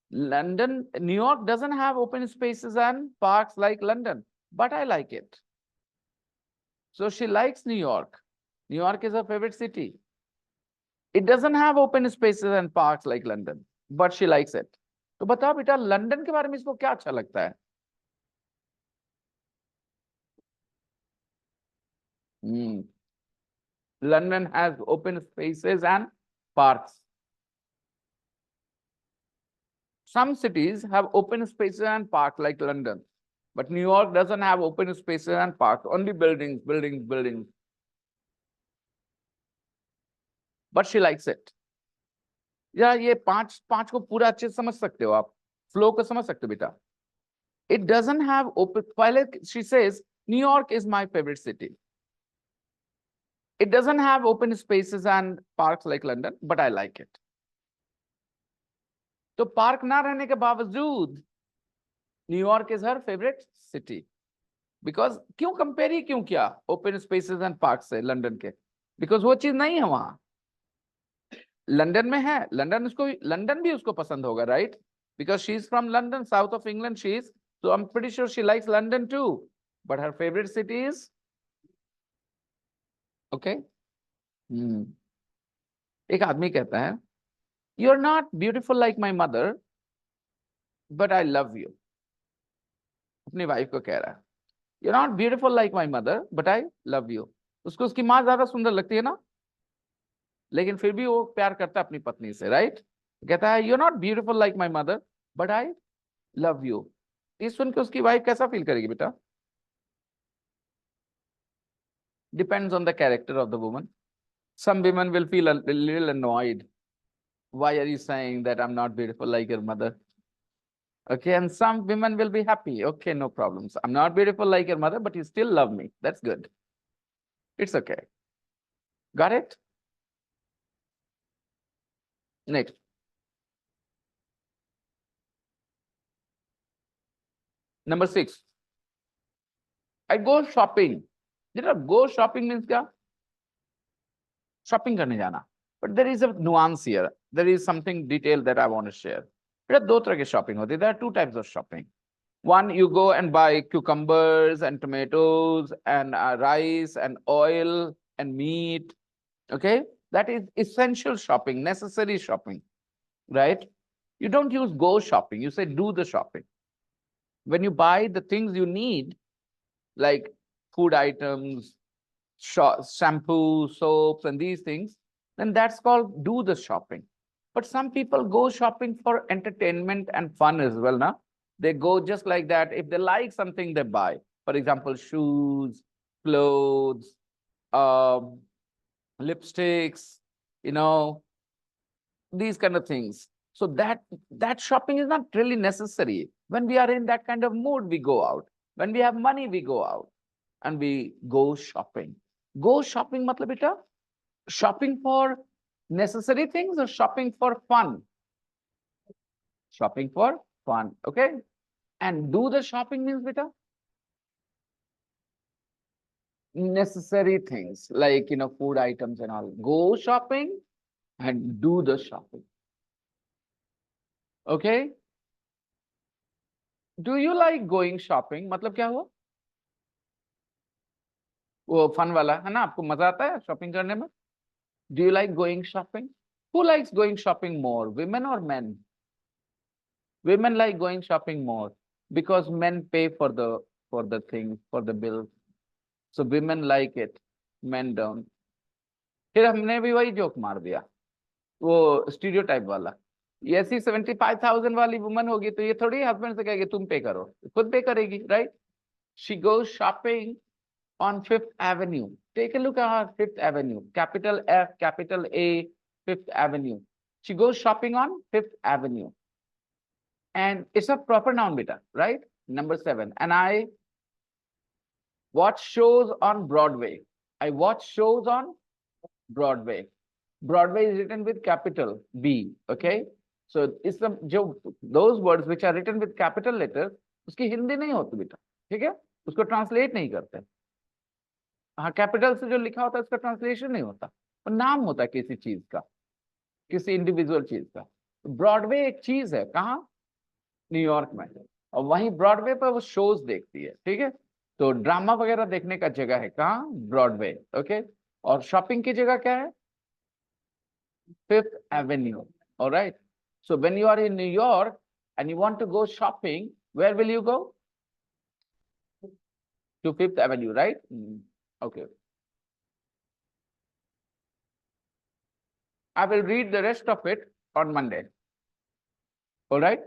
New York doesn't have open spaces and parks like London, but I like it. So she likes New York. New York is her favorite city. It doesn't have open spaces and parks like London, but she likes it. तो बताओ बेटा London के बारे में इसको क्या अच्छा लगता है? London has open spaces and parks. Some cities have open spaces and parks like London, but New York doesn't have open spaces and parks, only buildings, buildings, buildings. But she likes it. या ये पांच को पूरा अच्छे से समझ सकते हो आप, फ्लो को समझ सकते हो बेटा. It doesn't have open. पहले she says New York is my favorite city. It doesn't have open spaces and parks like London, but I like it. तो पार्क ना रहने के बावजूद New York is her favourite city. Because क्यों compare ही क्यों किया open spaces and park से London के? बिकॉज वो चीज नहीं है वहां. लंदन में है, लंदन भी उसको पसंद होगा, right? Because she is from London, south of England she is, so I'm pretty sure she likes London too, but her favorite city is okay. एक आदमी कहता है you're not beautiful like my mother, but I love you. अपनी wife को कह रहा है you're not beautiful like my mother, but I love you. उसको उसकी माँ ज्यादा सुंदर लगती है ना, लेकिन फिर भी वो प्यार करता है अपनी पत्नी से, राइट? कहता है you're not beautiful like my mother, but I love you. ये सुन के उसकी वाइफ कैसा फील करेगी बेटा? Depends on the character of the woman. Some women will feel a little annoyed. Why are you saying that I'm not beautiful like your mother? Okay, and some women will be happy. Okay, no problems. I'm not beautiful like your mother, but you still love me. That's good. It's okay. Got it? Next. Number 6. I go shopping. Go shopping means क्या? Shopping करने जाना. But there is a nuance here. There is something detailed that I want to share. दो तरह के shopping होती है. There are two types of shopping. One, you go and buy cucumbers and tomatoes and rice and oil and meat. Okay, that is essential shopping, necessary shopping, right? You don't use go shopping. You say do the shopping. When you buy the things you need, like food items, shampoo, soaps, and these things, then that's called do the shopping. But some people go shopping for entertainment and fun as well, now. They go just like that. If they like something, they buy. For example, shoes, clothes, lipsticks, these kind of things. So that shopping is not really necessary. When we are in that kind of mood, we go out. When we have money, we go out and we go shopping. Go shopping matlab beta shopping for necessary things or shopping for fun? Shopping for fun, okay? And do the shopping means beta necessary things like food items and all. Go shopping and do the shopping. Okay? Do you like going shopping? मतलब क्या हुआ? वो fun वाला है ना, आपको मजा आता है शॉपिंग करने में? Do you like going shopping? Who likes going shopping more, women or men? Women like going shopping more because men pay for the thing, for the bills. So women like it, men don't. फिर हमने भी वही joke मार दिया, वो stereotype वाला। ये ऐसी 75,000 वाली वुमन होगी तो ये थोड़ी हस्बैंड से कहेगी तुम पे करो, खुद पे करेगी, right? She goes shopping on Fifth Avenue. Take a look at Fifth Avenue, capital F, capital A, Fifth Avenue. She goes shopping on Fifth Avenue. And it's a proper noun, beta, right? Number 7. And I watch shows on Broadway. I watch shows on Broadway. Broadway is written with capital B, okay? So it's those words which are written with capital letters, उसकी हिंदी नहीं होती बेटा, ठीक है? उसको translate नहीं करते। हाँ, कैपिटल से जो लिखा होता है उसका ट्रांसलेशन नहीं होता, और नाम होता है किसी चीज का, किसी इंडिविजुअल चीज का। ब्रॉडवे एक चीज है, कहाँ? न्यूयॉर्क में, और वहीं ब्रॉडवे पर वो शोज देखती है, ठीक है? तो ड्रामा वगैरह देखने का जगह है कहाँ? Broadway, okay? और शॉपिंग की जगह क्या है? Fifth Avenue. All right. So when you are in New York and you want to go shopping, where will you go? To Fifth Avenue, right? Okay. I will read the rest of it on Monday. All right.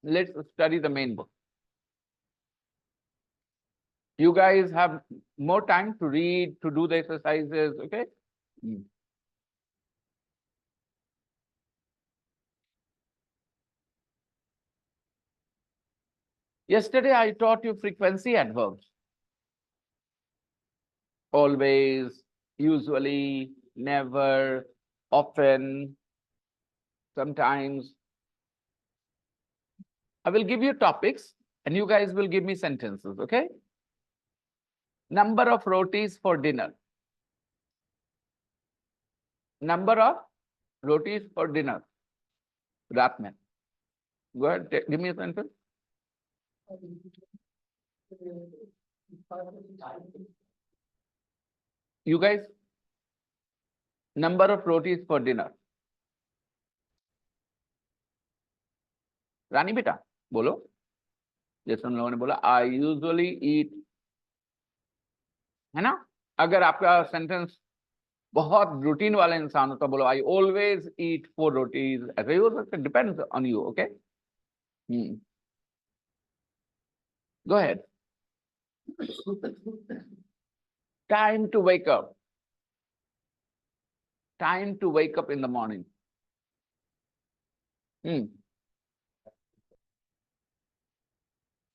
Let's study the main book. You guys have more time to read, to do the exercises, okay? Yesterday, I taught you frequency adverbs. Always, usually, never, often, sometimes. I will give you topics and you guys will give me sentences, okay? Number of rotis for dinner. Number of rotis for dinner. रात में. Go ahead, give me a sentence. You guys, number of rotis for dinner. रानी बेटा बोलो, जैसे हम लोगों ने बोला I usually ईट, है ना? अगर आपका सेंटेंस बहुत रूटीन वाला इंसान होता, बोलो आई ऑलवेज ईट 4 रोटीज, ऐसे ही हो सकता है, depends on you, okay? Go ahead. Time to wake up. Time to wake up in the morning.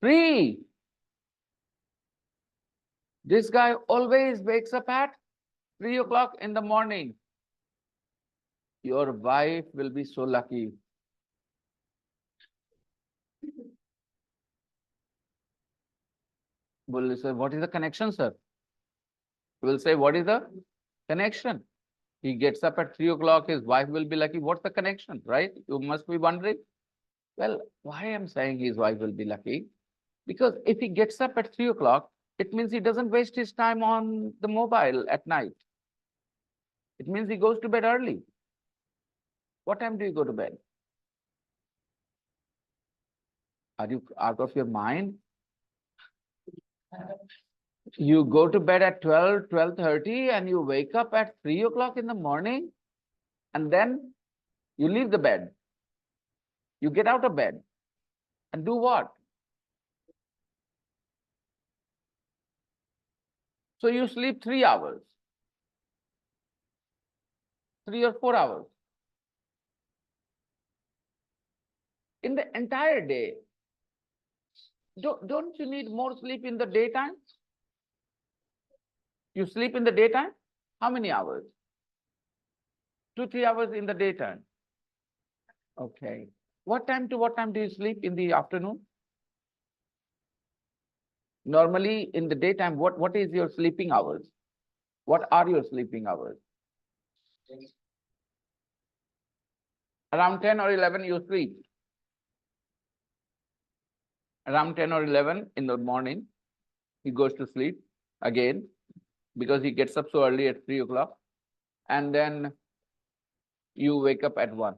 Free. This guy always wakes up at 3 o'clock in the morning. Your wife will be so lucky. Will say, what is the connection, sir? Will say, what is the connection? He gets up at 3 o'clock, his wife will be lucky. What's the connection, right? You must be wondering. Well, why I'm saying his wife will be lucky? Because if he gets up at 3 o'clock, it means he doesn't waste his time on the mobile at night. It means he goes to bed early. What time do you go to bed? Are you out of your mind? You go to bed at 12, 12:30 and you wake up at 3 o'clock in the morning, and then you leave the bed. You get out of bed and do what? So you sleep 3 hours, 3 or 4 hours. In the entire day, don't you need more sleep in the daytime? You sleep in the daytime? How many hours? 2, 3 hours in the daytime. Okay. What time to what time do you sleep in the afternoon? Normally in the daytime, what is your sleeping hours? What are your sleeping hours? Around 10 or 11 you sleep. Around 10 or 11 in the morning, he goes to sleep again because he gets up so early at 3 o'clock. And then you wake up at 1.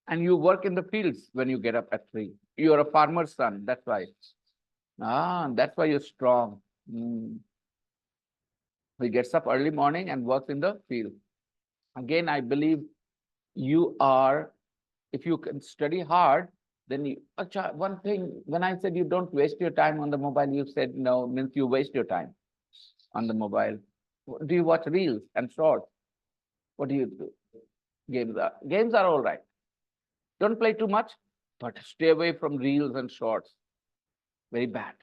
And you work in the fields when you get up at 3. You're a farmer's son, that's why. That's why you're strong. He gets up early morning and works in the field. Again, I believe you are, if you can study hard, then you, one thing, when I said you don't waste your time on the mobile, you said no, means you waste your time on the mobile. Do you watch reels and shorts? What do you do? Games are all right. Don't play too much, but stay away from reels and shorts. Very bad.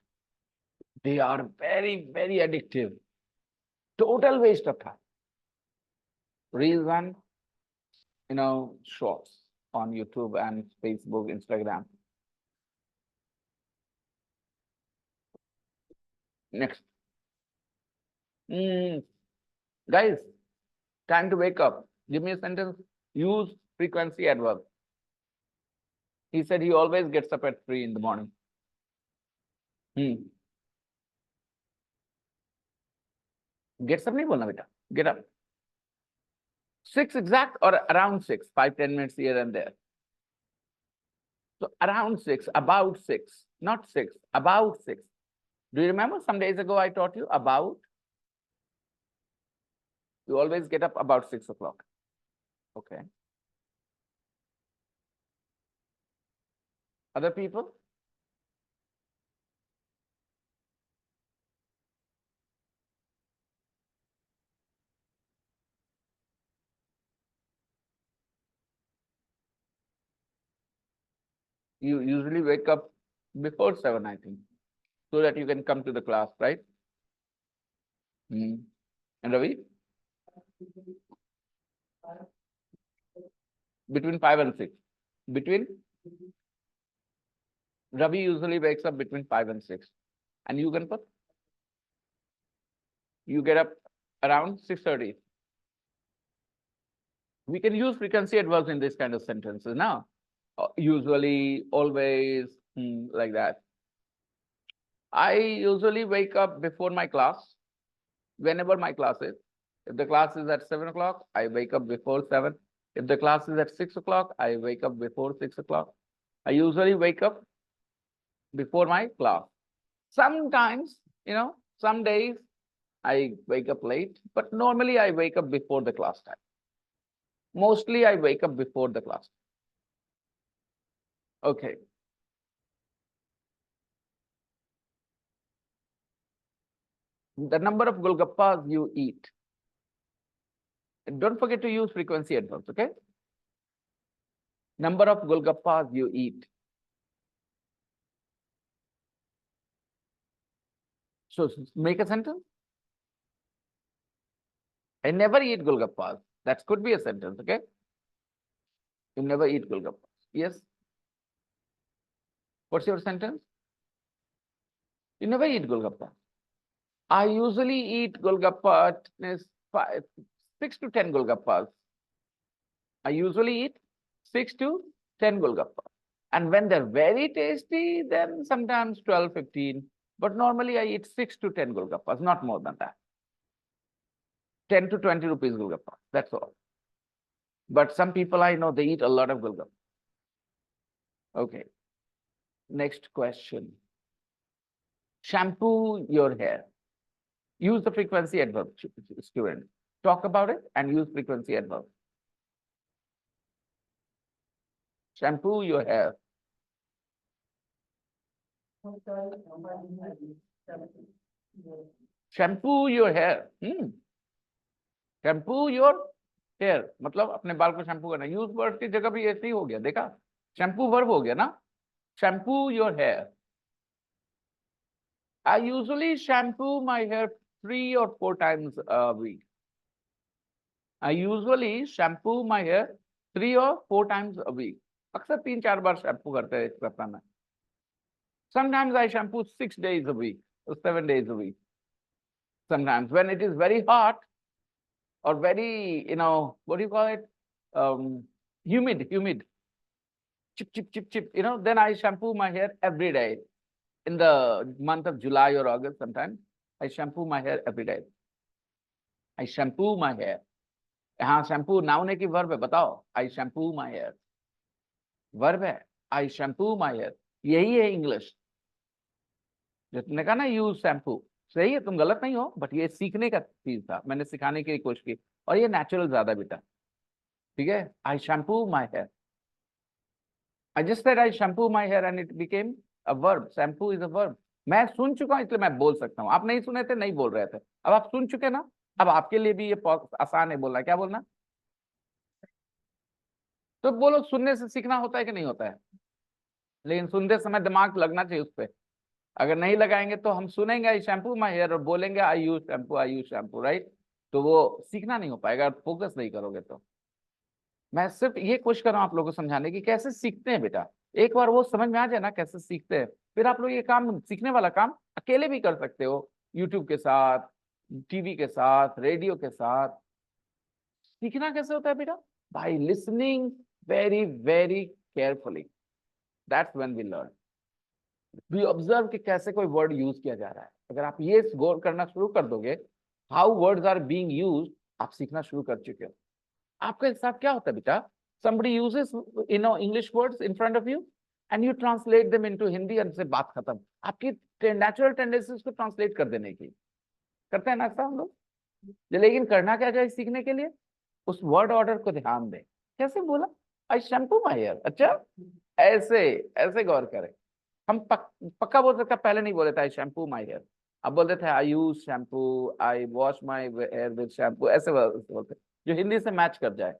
They are very, very addictive. Total waste of time. Reels and shorts on YouTube and Facebook, Instagram. Next. Guys, time to wake up. Give me a sentence. Use frequency adverb. He said he always gets up at 3 in the morning. Gets up nahi bolna beta. Get up. 6 exact or around 6, 5-10 minutes here and there. So around 6, about 6, not 6, about 6. Do you remember some days ago I taught you about? You always get up about 6 o'clock. Okay. Other people? You usually wake up before 7, I think, so that you can come to the class, right? And Ravi? Between 5 and 6. Between? Ravi usually wakes up between 5 and 6. And you, Ganpat? You get up around 6:30. We can use frequency adverbs in this kind of sentences now. Usually, always, like that. I usually wake up before my class, whenever my class is. If the class is at 7 o'clock, I wake up before 7. If the class is at 6 o'clock, I wake up before 6 o'clock. I usually wake up before my class. Sometimes, some days I wake up late, but normally I wake up before the class time. Mostly I wake up before the class. Okay. The number of golgappas you eat. And don't forget to use frequency adverbs, okay? Number of golgappas you eat. So make a sentence. I never eat golgappas. That could be a sentence, okay? You never eat golgappas. Yes? What's your sentence? You never eat golgappas. I usually eat golgappa 6 to 10 golgappas. I usually eat 6 to 10 golgappas. And when they're very tasty, then sometimes 12, 15. But normally I eat 6 to 10 golgappas, not more than that. 10 to 20 rupees golgappa, that's all. But some people I know, they eat a lot of golgappa. Okay. Next question. Shampoo your hair. Use the frequency adverb, student. Talk about it and use frequency adverb. Shampoo your hair. Shampoo your hair. Shampoo your hair. मतलब अपने बाल को shampoo करना. Use word की जगह भी ऐसे ही हो गया. देखा? शैम्पू वर्ब हो गया ना? Shampoo your hair. I usually shampoo my hair 3 or 4 times a week. I usually shampoo my hair 3 or 4 times a week. अक्सर 3-4 बार शैम्पू करते हैं इस हफ्ते में. Sometimes I shampoo 6 days a week or 7 days a week. Sometimes when it is very hot or very, what do you call it? Humid, chip, then I shampoo my hair every day. In the month of July or August, sometimes I shampoo my hair every day. I shampoo my hair. हाँ, shampoo noun है कि verb है? बताओ. I shampoo my hair. Verb है. I shampoo my hair. यही है English. जितने का ना यूज शैम्पू, सही है, तुम गलत नहीं हो, बट ये सीखने का चीज था, मैंने सिखाने की कोशिश की, और ये नेचुरल ज्यादा बेटा. ठीक है. I shampoo my hair. I just said I shampoo my hair and it became a verb. Shampoo is a verb. मैं सुन चुका हूं इसलिए मैं बोल सकता हूं. आप नहीं सुने थे, नहीं बोल रहे थे. अब आप सुन चुके ना, अब आपके लिए भी ये आसान है बोलना. क्या बोलना? तो बोलो, सुनने से सीखना होता है कि नहीं होता है? लेकिन सुनते समय दिमाग लगना चाहिए उस पर. अगर नहीं लगाएंगे तो हम सुनेंगे आई शैम्पू माई हेयर और बोलेंगे आई यूज शैम्पू, राइट? तो वो सीखना नहीं हो पाएगा, फोकस नहीं करोगे तो. मैं सिर्फ ये कोशिश कर रहा हूँ आप लोगों को समझाने की कैसे सीखते हैं बेटा. एक बार वो समझ में आ जाए ना कैसे सीखते हैं, फिर आप लोग ये काम, सीखने वाला काम अकेले भी कर सकते हो. यूट्यूब के साथ, टीवी के साथ, रेडियो के साथ. सीखना कैसे होता है बेटा? By listening very very carefully. That's when we learn. We observe कि कैसे कोई वर्ड यूज किया जा रहा है. अगर आप ये गौर करना शुरू कर दोगे, how words are being used, आप सीखना शुरू कर चुके हो. आपके साथ क्या होता है बेटा? somebody uses English words in front of you and you translate them into Hindi and से बात खत्म. आपकी नेचुरल टेंडेंसीज को ट्रांसलेट कर देने की करते हैं ना ऐसा हम लोग. लेकिन करना क्या चाहिए सीखने के लिए? उस वर्ड ऑर्डर को ध्यान दें. कैसे बोला? आई शैम्पू माई हेयर. अच्छा, ऐसे ऐसे गौर करें. हम पक्का बोल सकते, पहले नहीं बोले थे आई शैम्पू माई हेयर. अब बोलते थे I use shampoo, I wash my hair with shampoo. ऐसे बोलते जो हिंदी से मैच कर जाए.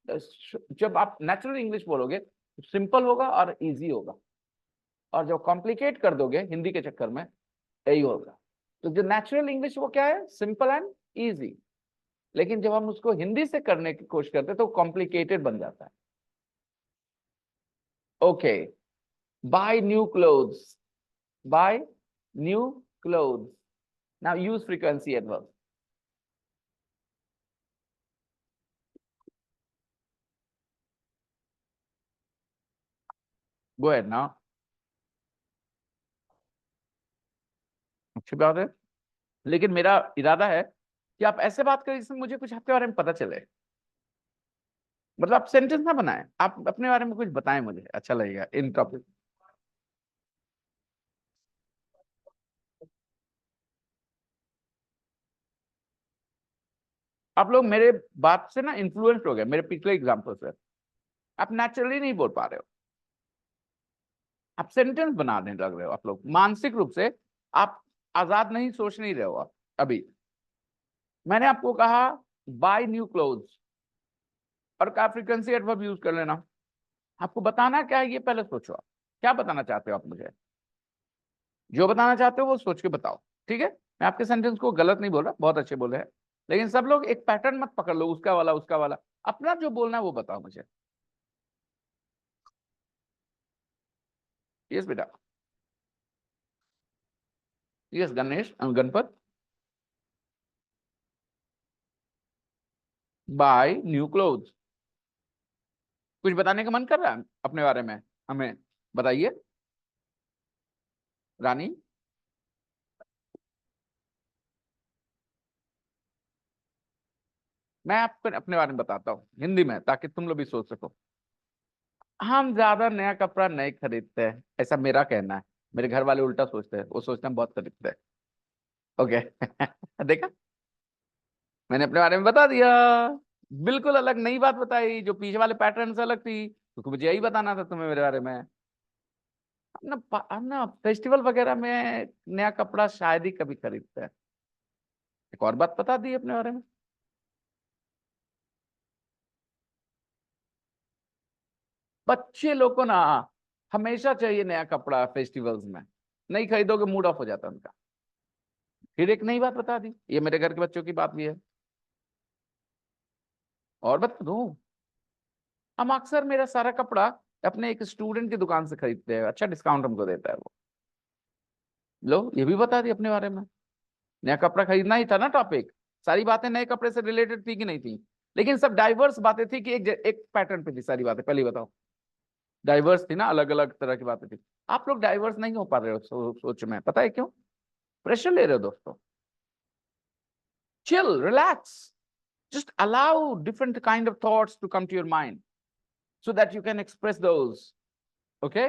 जब आप नेचुरल इंग्लिश बोलोगे तो सिंपल होगा और इजी होगा, और जब कॉम्प्लिकेट कर दोगे हिंदी के चक्कर में, यही होगा. तो जो नेचुरल इंग्लिश वो क्या है? Simple and easy. लेकिन जब हम उसको हिंदी से करने की कोशिश करते हैं तो कॉम्प्लिकेटेड बन जाता है. Okay. Buy new clothes. Buy new clothes. Now use frequency adverb. Go ahead now. अच्छी बात है, लेकिन मेरा इरादा है कि आप ऐसे बात करें जिसमें मुझे कुछ आपके बारे में पता चले. मतलब आप सेंटेंस ना बनाएं, आप अपने बारे में कुछ बताएं, मुझे अच्छा लगेगा इन टॉपिक. आप लोग मेरे बात से ना इन्फ्लुएंस हो गए, मेरे पिछले एग्जाम्पल से. आप नेचुरली नहीं बोल पा रहे हो, आप सेंटेंस बनाने लग रहे हो. आप लोग मानसिक रूप से आप आजाद नहीं सोच नहीं रहे हो. आप अभी मैंने आपको कहा बाय न्यू क्लोथ्स और कहा फ्रीक्वेंसी एडवर्ब यूज कर लेना. आपको बताना क्या है ये पहले सोचो. आप क्या बताना चाहते हो? आप मुझे जो बताना चाहते हो वो सोच के बताओ. ठीक है, मैं आपके सेंटेंस को गलत नहीं बोल रहा, बहुत अच्छे बोले हैं. लेकिन सब लोग एक पैटर्न मत पकड़ लो, उसका वाला उसका वाला. अपना जो बोलना है वो बताओ मुझे. यस बेटा. Yes Ganesh, Ganpat. Buy new clothes. कुछ बताने का मन कर रहा है अपने बारे में? हमें बताइए रानी. मैं आपको अपने बारे में बताता हूँ हिंदी में, ताकि तुम लोग भी सोच सको. हम ज्यादा नया कपड़ा नहीं खरीदते हैं, ऐसा मेरा कहना है. मेरे घर वाले उल्टा सोचते हैं, वो सोचते हैं बहुत खरीदते हैं. ओके. देखा, मैंने अपने बारे में बता दिया. बिल्कुल अलग नई बात बताई, जो पीछे वाले पैटर्न से अलग थी, तो मुझे यही बताना था तुम्हें मेरे बारे में. हम ना फेस्टिवल वगैरह में नया कपड़ा शायद ही कभी खरीदते हैं. एक और बात बता दी अपने बारे में. बच्चे लोग को ना हमेशा चाहिए नया कपड़ा फेस्टिवल्स में. नहीं खरीदोगे मूड ऑफ हो जाता है उनका. फिर एक नई बात बता दी, ये मेरे घर के बच्चों की बात भी है। और बता दूं, हम अक्सर मेरा सारा कपड़ा अपने एक स्टूडेंट की दुकान से खरीदते हैं, अच्छा डिस्काउंट हमको देता है वो। लो ये भी बता दी अपने बारे में। नया कपड़ा खरीदना ही था ना टॉपिक, सारी बातें नए कपड़े से रिलेटेड थी कि नहीं थी? लेकिन सब डाइवर्स बातें थी कि एक पैटर्न पे थी सारी बातें? पहले ही बताओ, डाइवर्स थी ना, अलग अलग तरह की बातें थी। आप लोग डाइवर्स नहीं हो पा रहे हो सोच में, पता है क्यों? प्रेशर ले रहे हो दोस्तों। Chill, relax, just allow different kind of thoughts to come to your mind so that you can express those. Okay?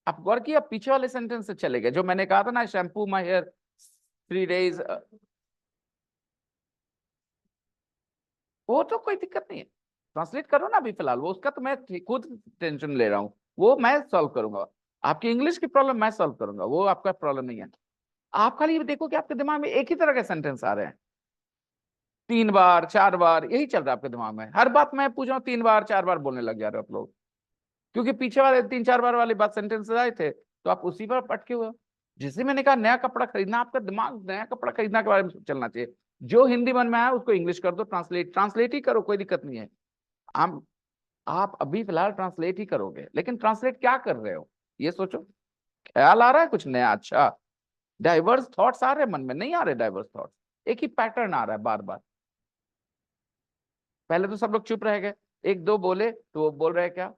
आप गौर किया, पीछे वाले सेंटेंस से चले गए, जो मैंने कहा था ना, शैम्पू माय हेयर 3 days, वो तो कोई दिक्कत नहीं है, ट्रांसलेट करो ना अभी फिलहाल, वो उसका तो मैं खुद टेंशन ले रहा हूँ, वो मैं सॉल्व करूंगा। आपकी इंग्लिश की प्रॉब्लम मैं सॉल्व करूंगा, वो आपका प्रॉब्लम नहीं है। आप खाली ये देखो कि आपके दिमाग में एक ही तरह के सेंटेंस आ रहे हैं, 3 बार 4 बार यही चल रहा है आपके दिमाग में, हर बात मैं पूछ रहा हूँ 3 बार 4 बार बोलने लग जा रहे हो आप लोग, क्योंकि पीछे वाले 3 4 बार वाली बात सेंटेंस आए थे तो आप उसी पर अटके हुए हो। जिसे मैंने कहा नया कपड़ा खरीदना, आपका दिमाग नया कपड़ा खरीदना के बारे में चलना चाहिए। जो हिंदी मन में आया उसको इंग्लिश कर दो, ट्रांसलेट ट्रांसलेट ही करो, कोई दिक्कत नहीं है। आप अभी फिलहाल ट्रांसलेट ही करोगे, लेकिन ट्रांसलेट क्या कर रहे हो ये सोचो। ख्याल आ रहा है कुछ नया? अच्छा, डाइवर्स थॉट्स आ रहे हैं मन में? नहीं आ रहे डाइवर्स थॉट्स, एक ही पैटर्न आ रहा है बार बार। पहले तो सब लोग चुप रह गए, एक दो बोले तो वो बोल रहे हैं क्या,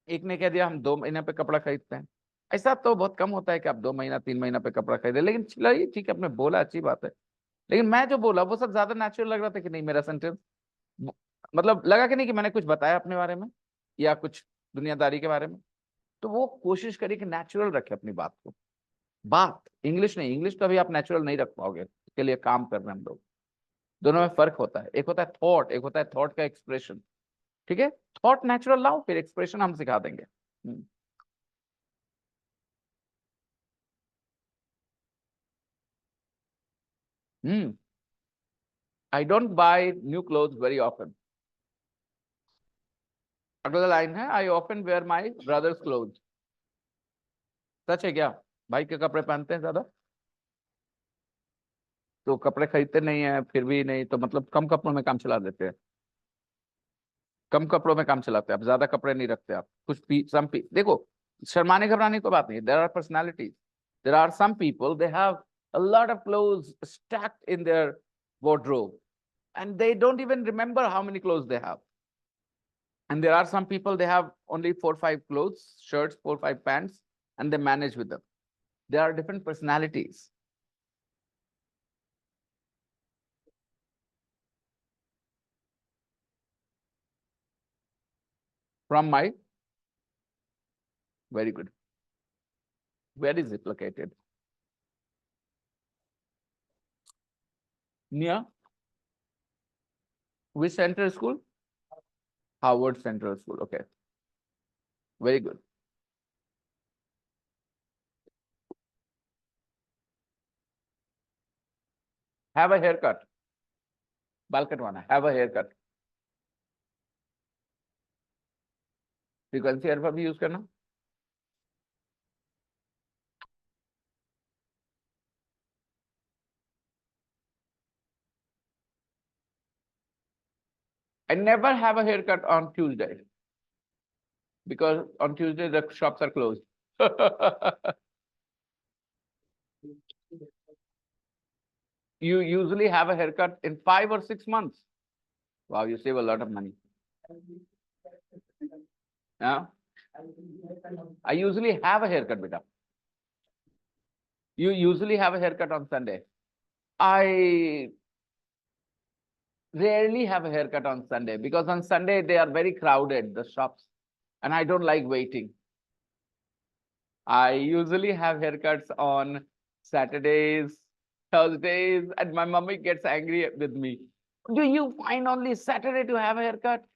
एक ने कह दिया हम 2 महीने पे कपड़ा खरीदते हैं। ऐसा तो बहुत कम होता है कि आप 2 महीना 3 महीना पे कपड़ा खरीदे, लेकिन चलिए ठीक है, आपने बोला अच्छी बात है। लेकिन मैं जो बोला वो सब ज्यादा नेचुरल लग रहा था कि नहीं मेरा सेंटेंस? मतलब लगा कि नहीं कि मैंने कुछ बताया अपने बारे में या कुछ दुनियादारी के बारे में? तो वो कोशिश करिए कि नेचुरल रखे अपनी बात को। बात इंग्लिश नहीं, इंग्लिश कभी आप नेचुरल नहीं रख पाओगे, इसके लिए काम कर रहे हैं हम लोग। दोनों में फर्क होता है, एक होता है थॉट, एक होता है थॉट का एक्सप्रेशन। ठीक है, थॉट नेचुरल लाओ, फिर एक्सप्रेशन हम सिखा देंगे। Hmm. I don't buy new cloth very often. अगला लाइन है, I often wear my brother's cloth. सच है क्या? भाई के कपड़े पहनते हैं ज्यादा? तो कपड़े खरीदते नहीं है फिर भी नहीं, तो मतलब कम कपड़ों में काम चला देते हैं? कम कपड़ों में काम चलाते हैं आप, ज्यादा कपड़े नहीं रखते आप? कुछ देखो, शर्माने घबराने की बात नहीं, there are personalities, there are some people they have a lot of clothes stacked in their wardrobe and they don't even remember how many clothes they have. And there are some people they have only 4 5 clothes, shirts, 4 5 pants, and they manage with them. There are different personalities. From my, very good. Where is it located? Near which central school? Harvard Central School. Okay, very good. Have a haircut. बाल कटवाना, have a haircut. Frequency alpha भी use करना। I never have a haircut on Tuesday because on Tuesday the shops are closed. You usually have a haircut in 5 or 6 months. Wow, you save a lot of money. Yeah. I usually have a haircut, beta. You usually have a haircut on Sunday. I rarely have a haircut on Sunday because on Sunday they are very crowded, the shops, and I don't like waiting. I usually have haircuts on Saturdays, Thursdays, and my mummy gets angry with me. Do you find only Saturday to have a haircut?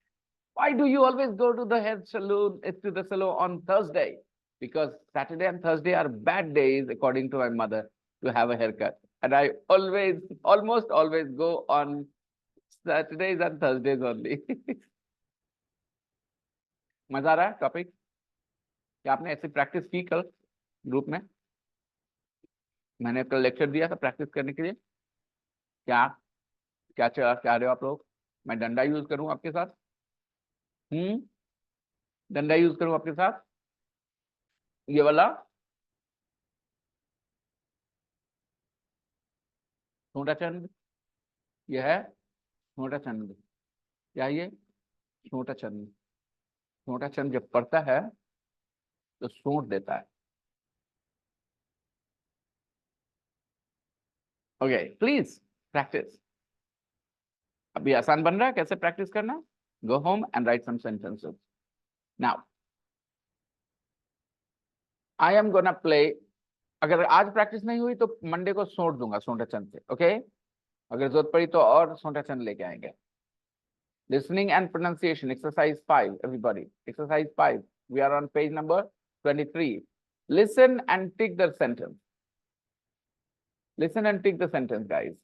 Why do you always go to the hair salon, to the salon on Thursday? Because Saturday and Thursday are bad days, according to my mother, to have a haircut. And I almost always go on Saturdays and Thursdays only. मजा आ रहा है topic? क्या आपने ऐसी practice की कल group में? मैंने कल लेक्चर दिया था प्रैक्टिस करने के लिए। क्या क्या चाह रहे हो आप लोग? मैं डंडा यूज करूं आपके साथ? डंडा यूज करूं आपके साथ? ये वाला छोटा चंद, ये है छोटा चंद। क्या ये? छोटा चंद। छोटा चंद जब पढ़ता है तो सूंट देता है। Okay please practice. अभी आसान बन रहा है कैसे प्रैक्टिस करना। Go home and write some sentences now. I am gonna play. अगर आज प्रैक्टिस नहीं हुई तो मंडे को सोट दूंगा सोटा चंद से। ओके अगर जरूरत पड़ी तो और सोटा चंद लेके आएंगे। Listening and pronunciation, exercise 5, everybody. Exercise 5. We are on page number 23. Listen and tick the sentence. Listen and tick the sentence, guys.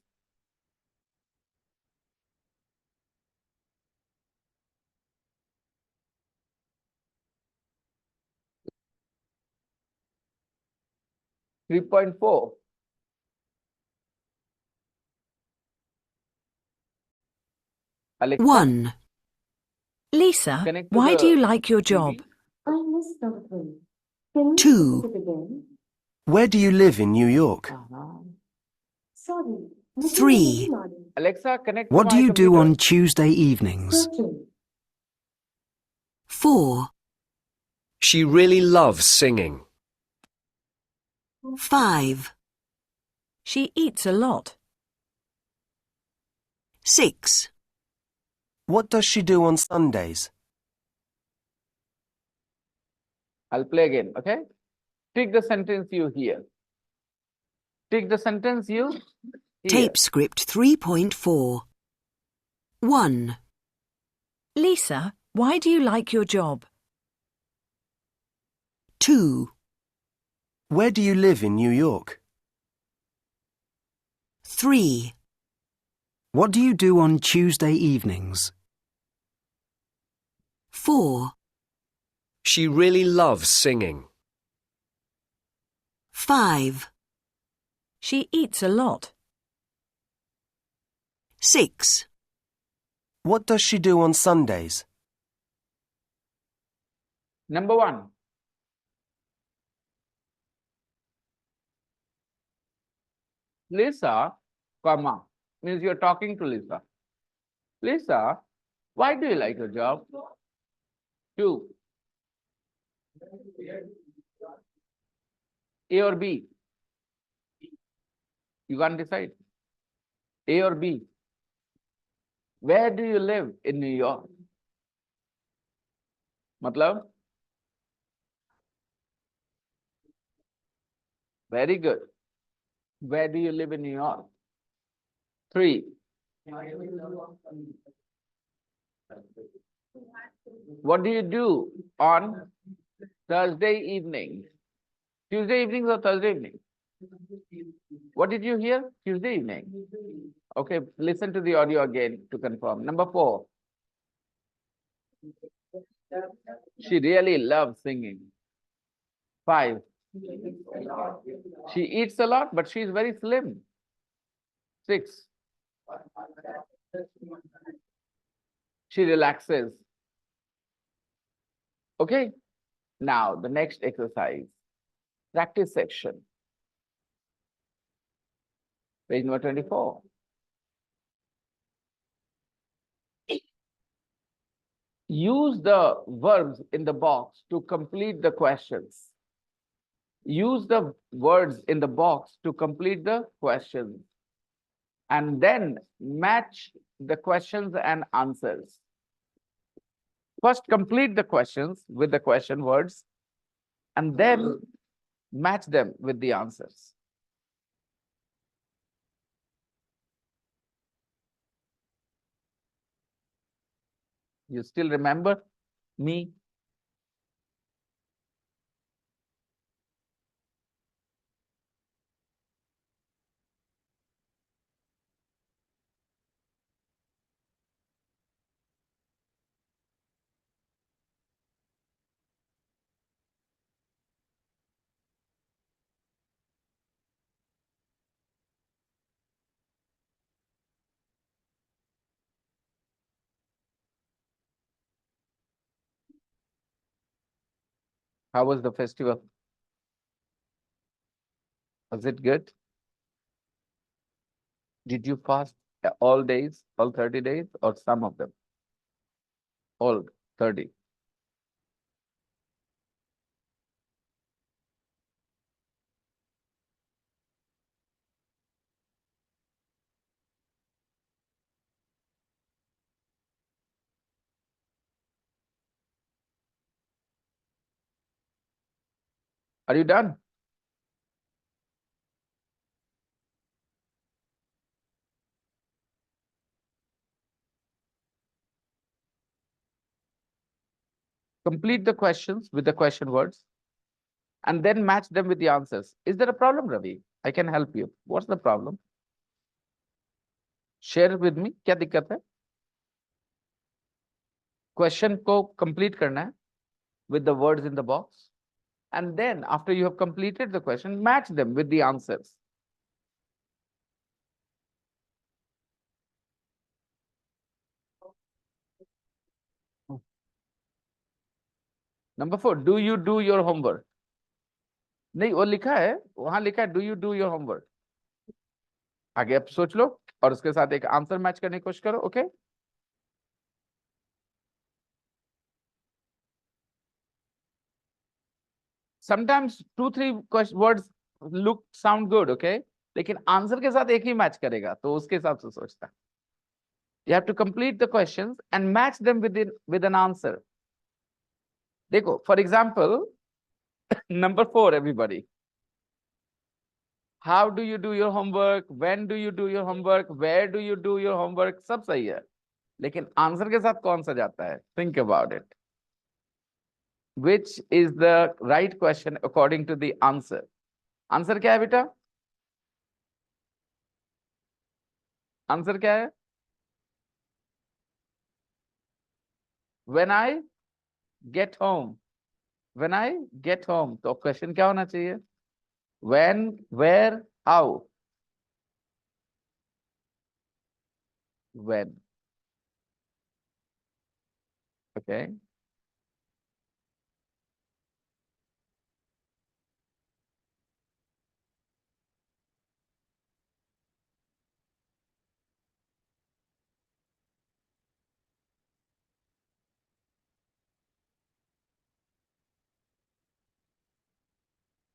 Three point four. Alexa, 1. Lisa, connect to why do you the like your TV. job? I missed number 3. Can you 2. repeat it again? Where do you live in New York? Sorry. Missing 3. Mali. Alexa, connect to What do my you do computer. on Tuesday evenings? Searching. 4. She really loves singing. 5. She eats a lot. 6. What does she do on Sundays? I'll play again, okay? Tick the sentence you hear. Tick the sentence you hear. Tape script 3.4. 1. Lisa, why do you like your job? 2. Where do you live in New York? 3. What do you do on Tuesday evenings? 4. She really loves singing. 5. She eats a lot. 6. What does she do on Sundays? Number 1. Lisa, comma, means you're talking to Lisa. Lisa, why do you like your job? 2. A or B? You can't decide. A or B? Where do you live in New York? Matlab? Very good. Where do you live in New York? 3. What do you do on Thursday evening? Tuesday evenings or Thursday evening? What did you hear? Tuesday evening. Okay, listen to the audio again to confirm. Number 4. She really loves singing. 5. She eats a lot, but she's very slim. 6. She relaxes. Okay. Now the next exercise. Practice section. Page number 24. Use the verbs in the box to complete the questions. Use the words in the box to complete the questions. And then match the questions and answers. First, complete the questions with the question words, and then match them with the answers. You still remember me? How was the festival? Was it good? Did you fast all days, all 30 days, or some of them? All 30. Are you done? Complete the questions with the question words and then match them with the answers. Is there a problem, Ravi? I can help you. What's the problem? Share with me. क्या दिक्कत है? Question को complete करना है with the words in the box. And then after you have completed the question, match them with the answers. Number 4, do you do your homework? नहीं, वो लिखा है, वहां लिखा है, do you do your homework? आगे आप सोच लो और उसके साथ एक आंसर मैच करने की कोशिश करो, okay? Sometimes 2-3 words look sound good, okay? लेकिन आंसर के साथ एक ही मैच करेगा, तो उसके हिसाब से सोचता है. You have to complete the questions and match them with an answer. देखो, for example, number 4, everybody. How do you do your homework? When do you do your homework? Where do you do your homework? सब सही है. लेकिन answer के साथ कौन सा जाता है? Think about it. Which is the right question according to the answer? Answer क्या है बेटा? आंसर क्या है? When I get home. When I get home. तो क्वेश्चन क्या होना चाहिए? When, where, how? When. Okay.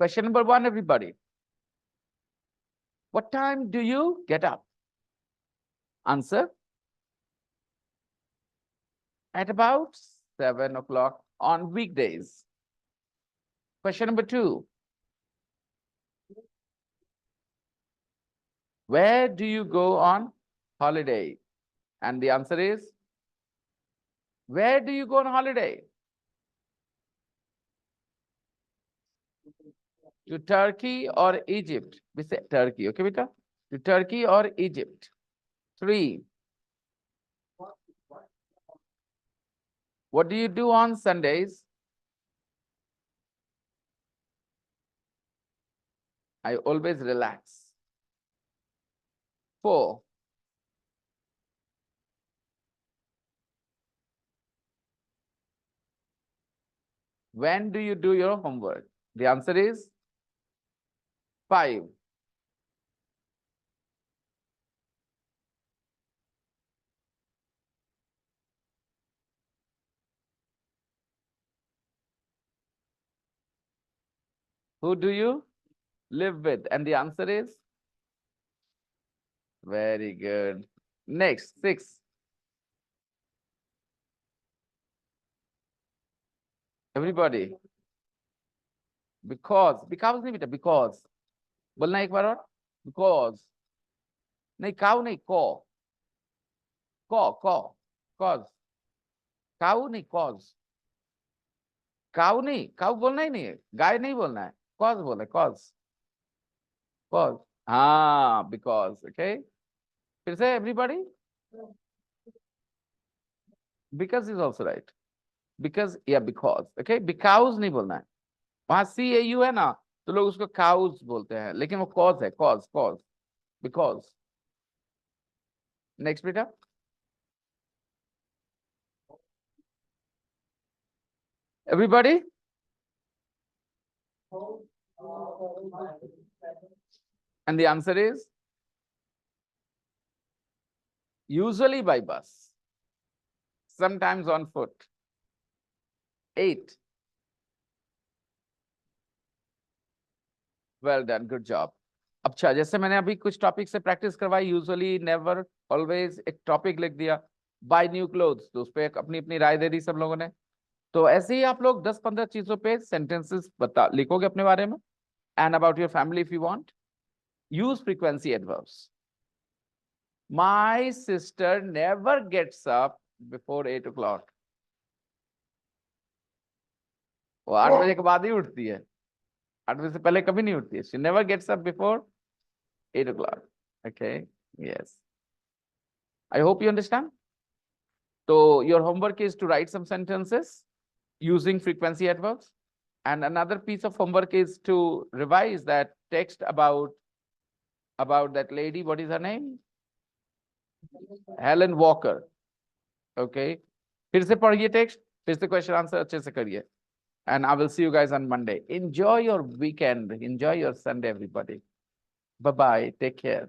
Question number 1, everybody. What time do you get up? Answer. At about 7 o'clock on weekdays. Question number 2. Where do you go on holiday? And the answer is, where do you go on holiday? To Turkey or Egypt? We say Turkey, okay, beta? To Turkey or Egypt? 3. What do you do on Sundays? I always relax. 4. When do you do your homework? The answer is 5. Who do you live with? And the answer is very good. Next, 6. Everybody. Because नहीं बेटा, because. बोलना एक बार और. Because. नहीं, cow नहीं, co. Cause. Cow नहीं, cause. Cow नहीं, cow बोलना ही नहीं है. गाय नहीं बोलना है. Cause बोलना है, cause. Cause. हाँ, because, okay? फिर से everybody? Because is also right. Because, yeah, because, okay? Because नहीं बोलना है. वहां CAU है ना, तो लोग उसको cows बोलते हैं, लेकिन वो cause है, cause. Because. Next बेटा. Everybody? And the answer is usually by bus, sometimes on foot. 8. Well done, good job. अच्छा, जैसे मैंने अभी कुछ टॉपिक से प्रैक्टिस करवाई, यूजुअली, नेवर, ऑलवेज, एक टॉपिक लिख दिया, बाय न्यू क्लोथ्स, तो उस पे अपनी अपनी राय दे दी सब लोगों ने। तो ऐसे ही आप लोग 10-15 चीजों पे सेंटेंसेस लिखोगे अपने बारे में, and about your family if you want. Use frequency adverbs. My sister never gets up before 8 o'clock। वो 8 बजे के बाद ही उठती है, 8 बजे से पहले कभी नहीं उठती है। She never gets up before 8 o'clock. Okay, yes. I hope you understand. So your homework is to write some sentences using frequency adverbs. And another piece of homework is to revise that text about that lady. What is her name? Helen Walker. Okay. फिर से पढ़िए text, फिर से question answer अच्छे से करिए. And I will see you guys on Monday. Enjoy your weekend. Enjoy your Sunday, everybody. Bye-bye. Take care.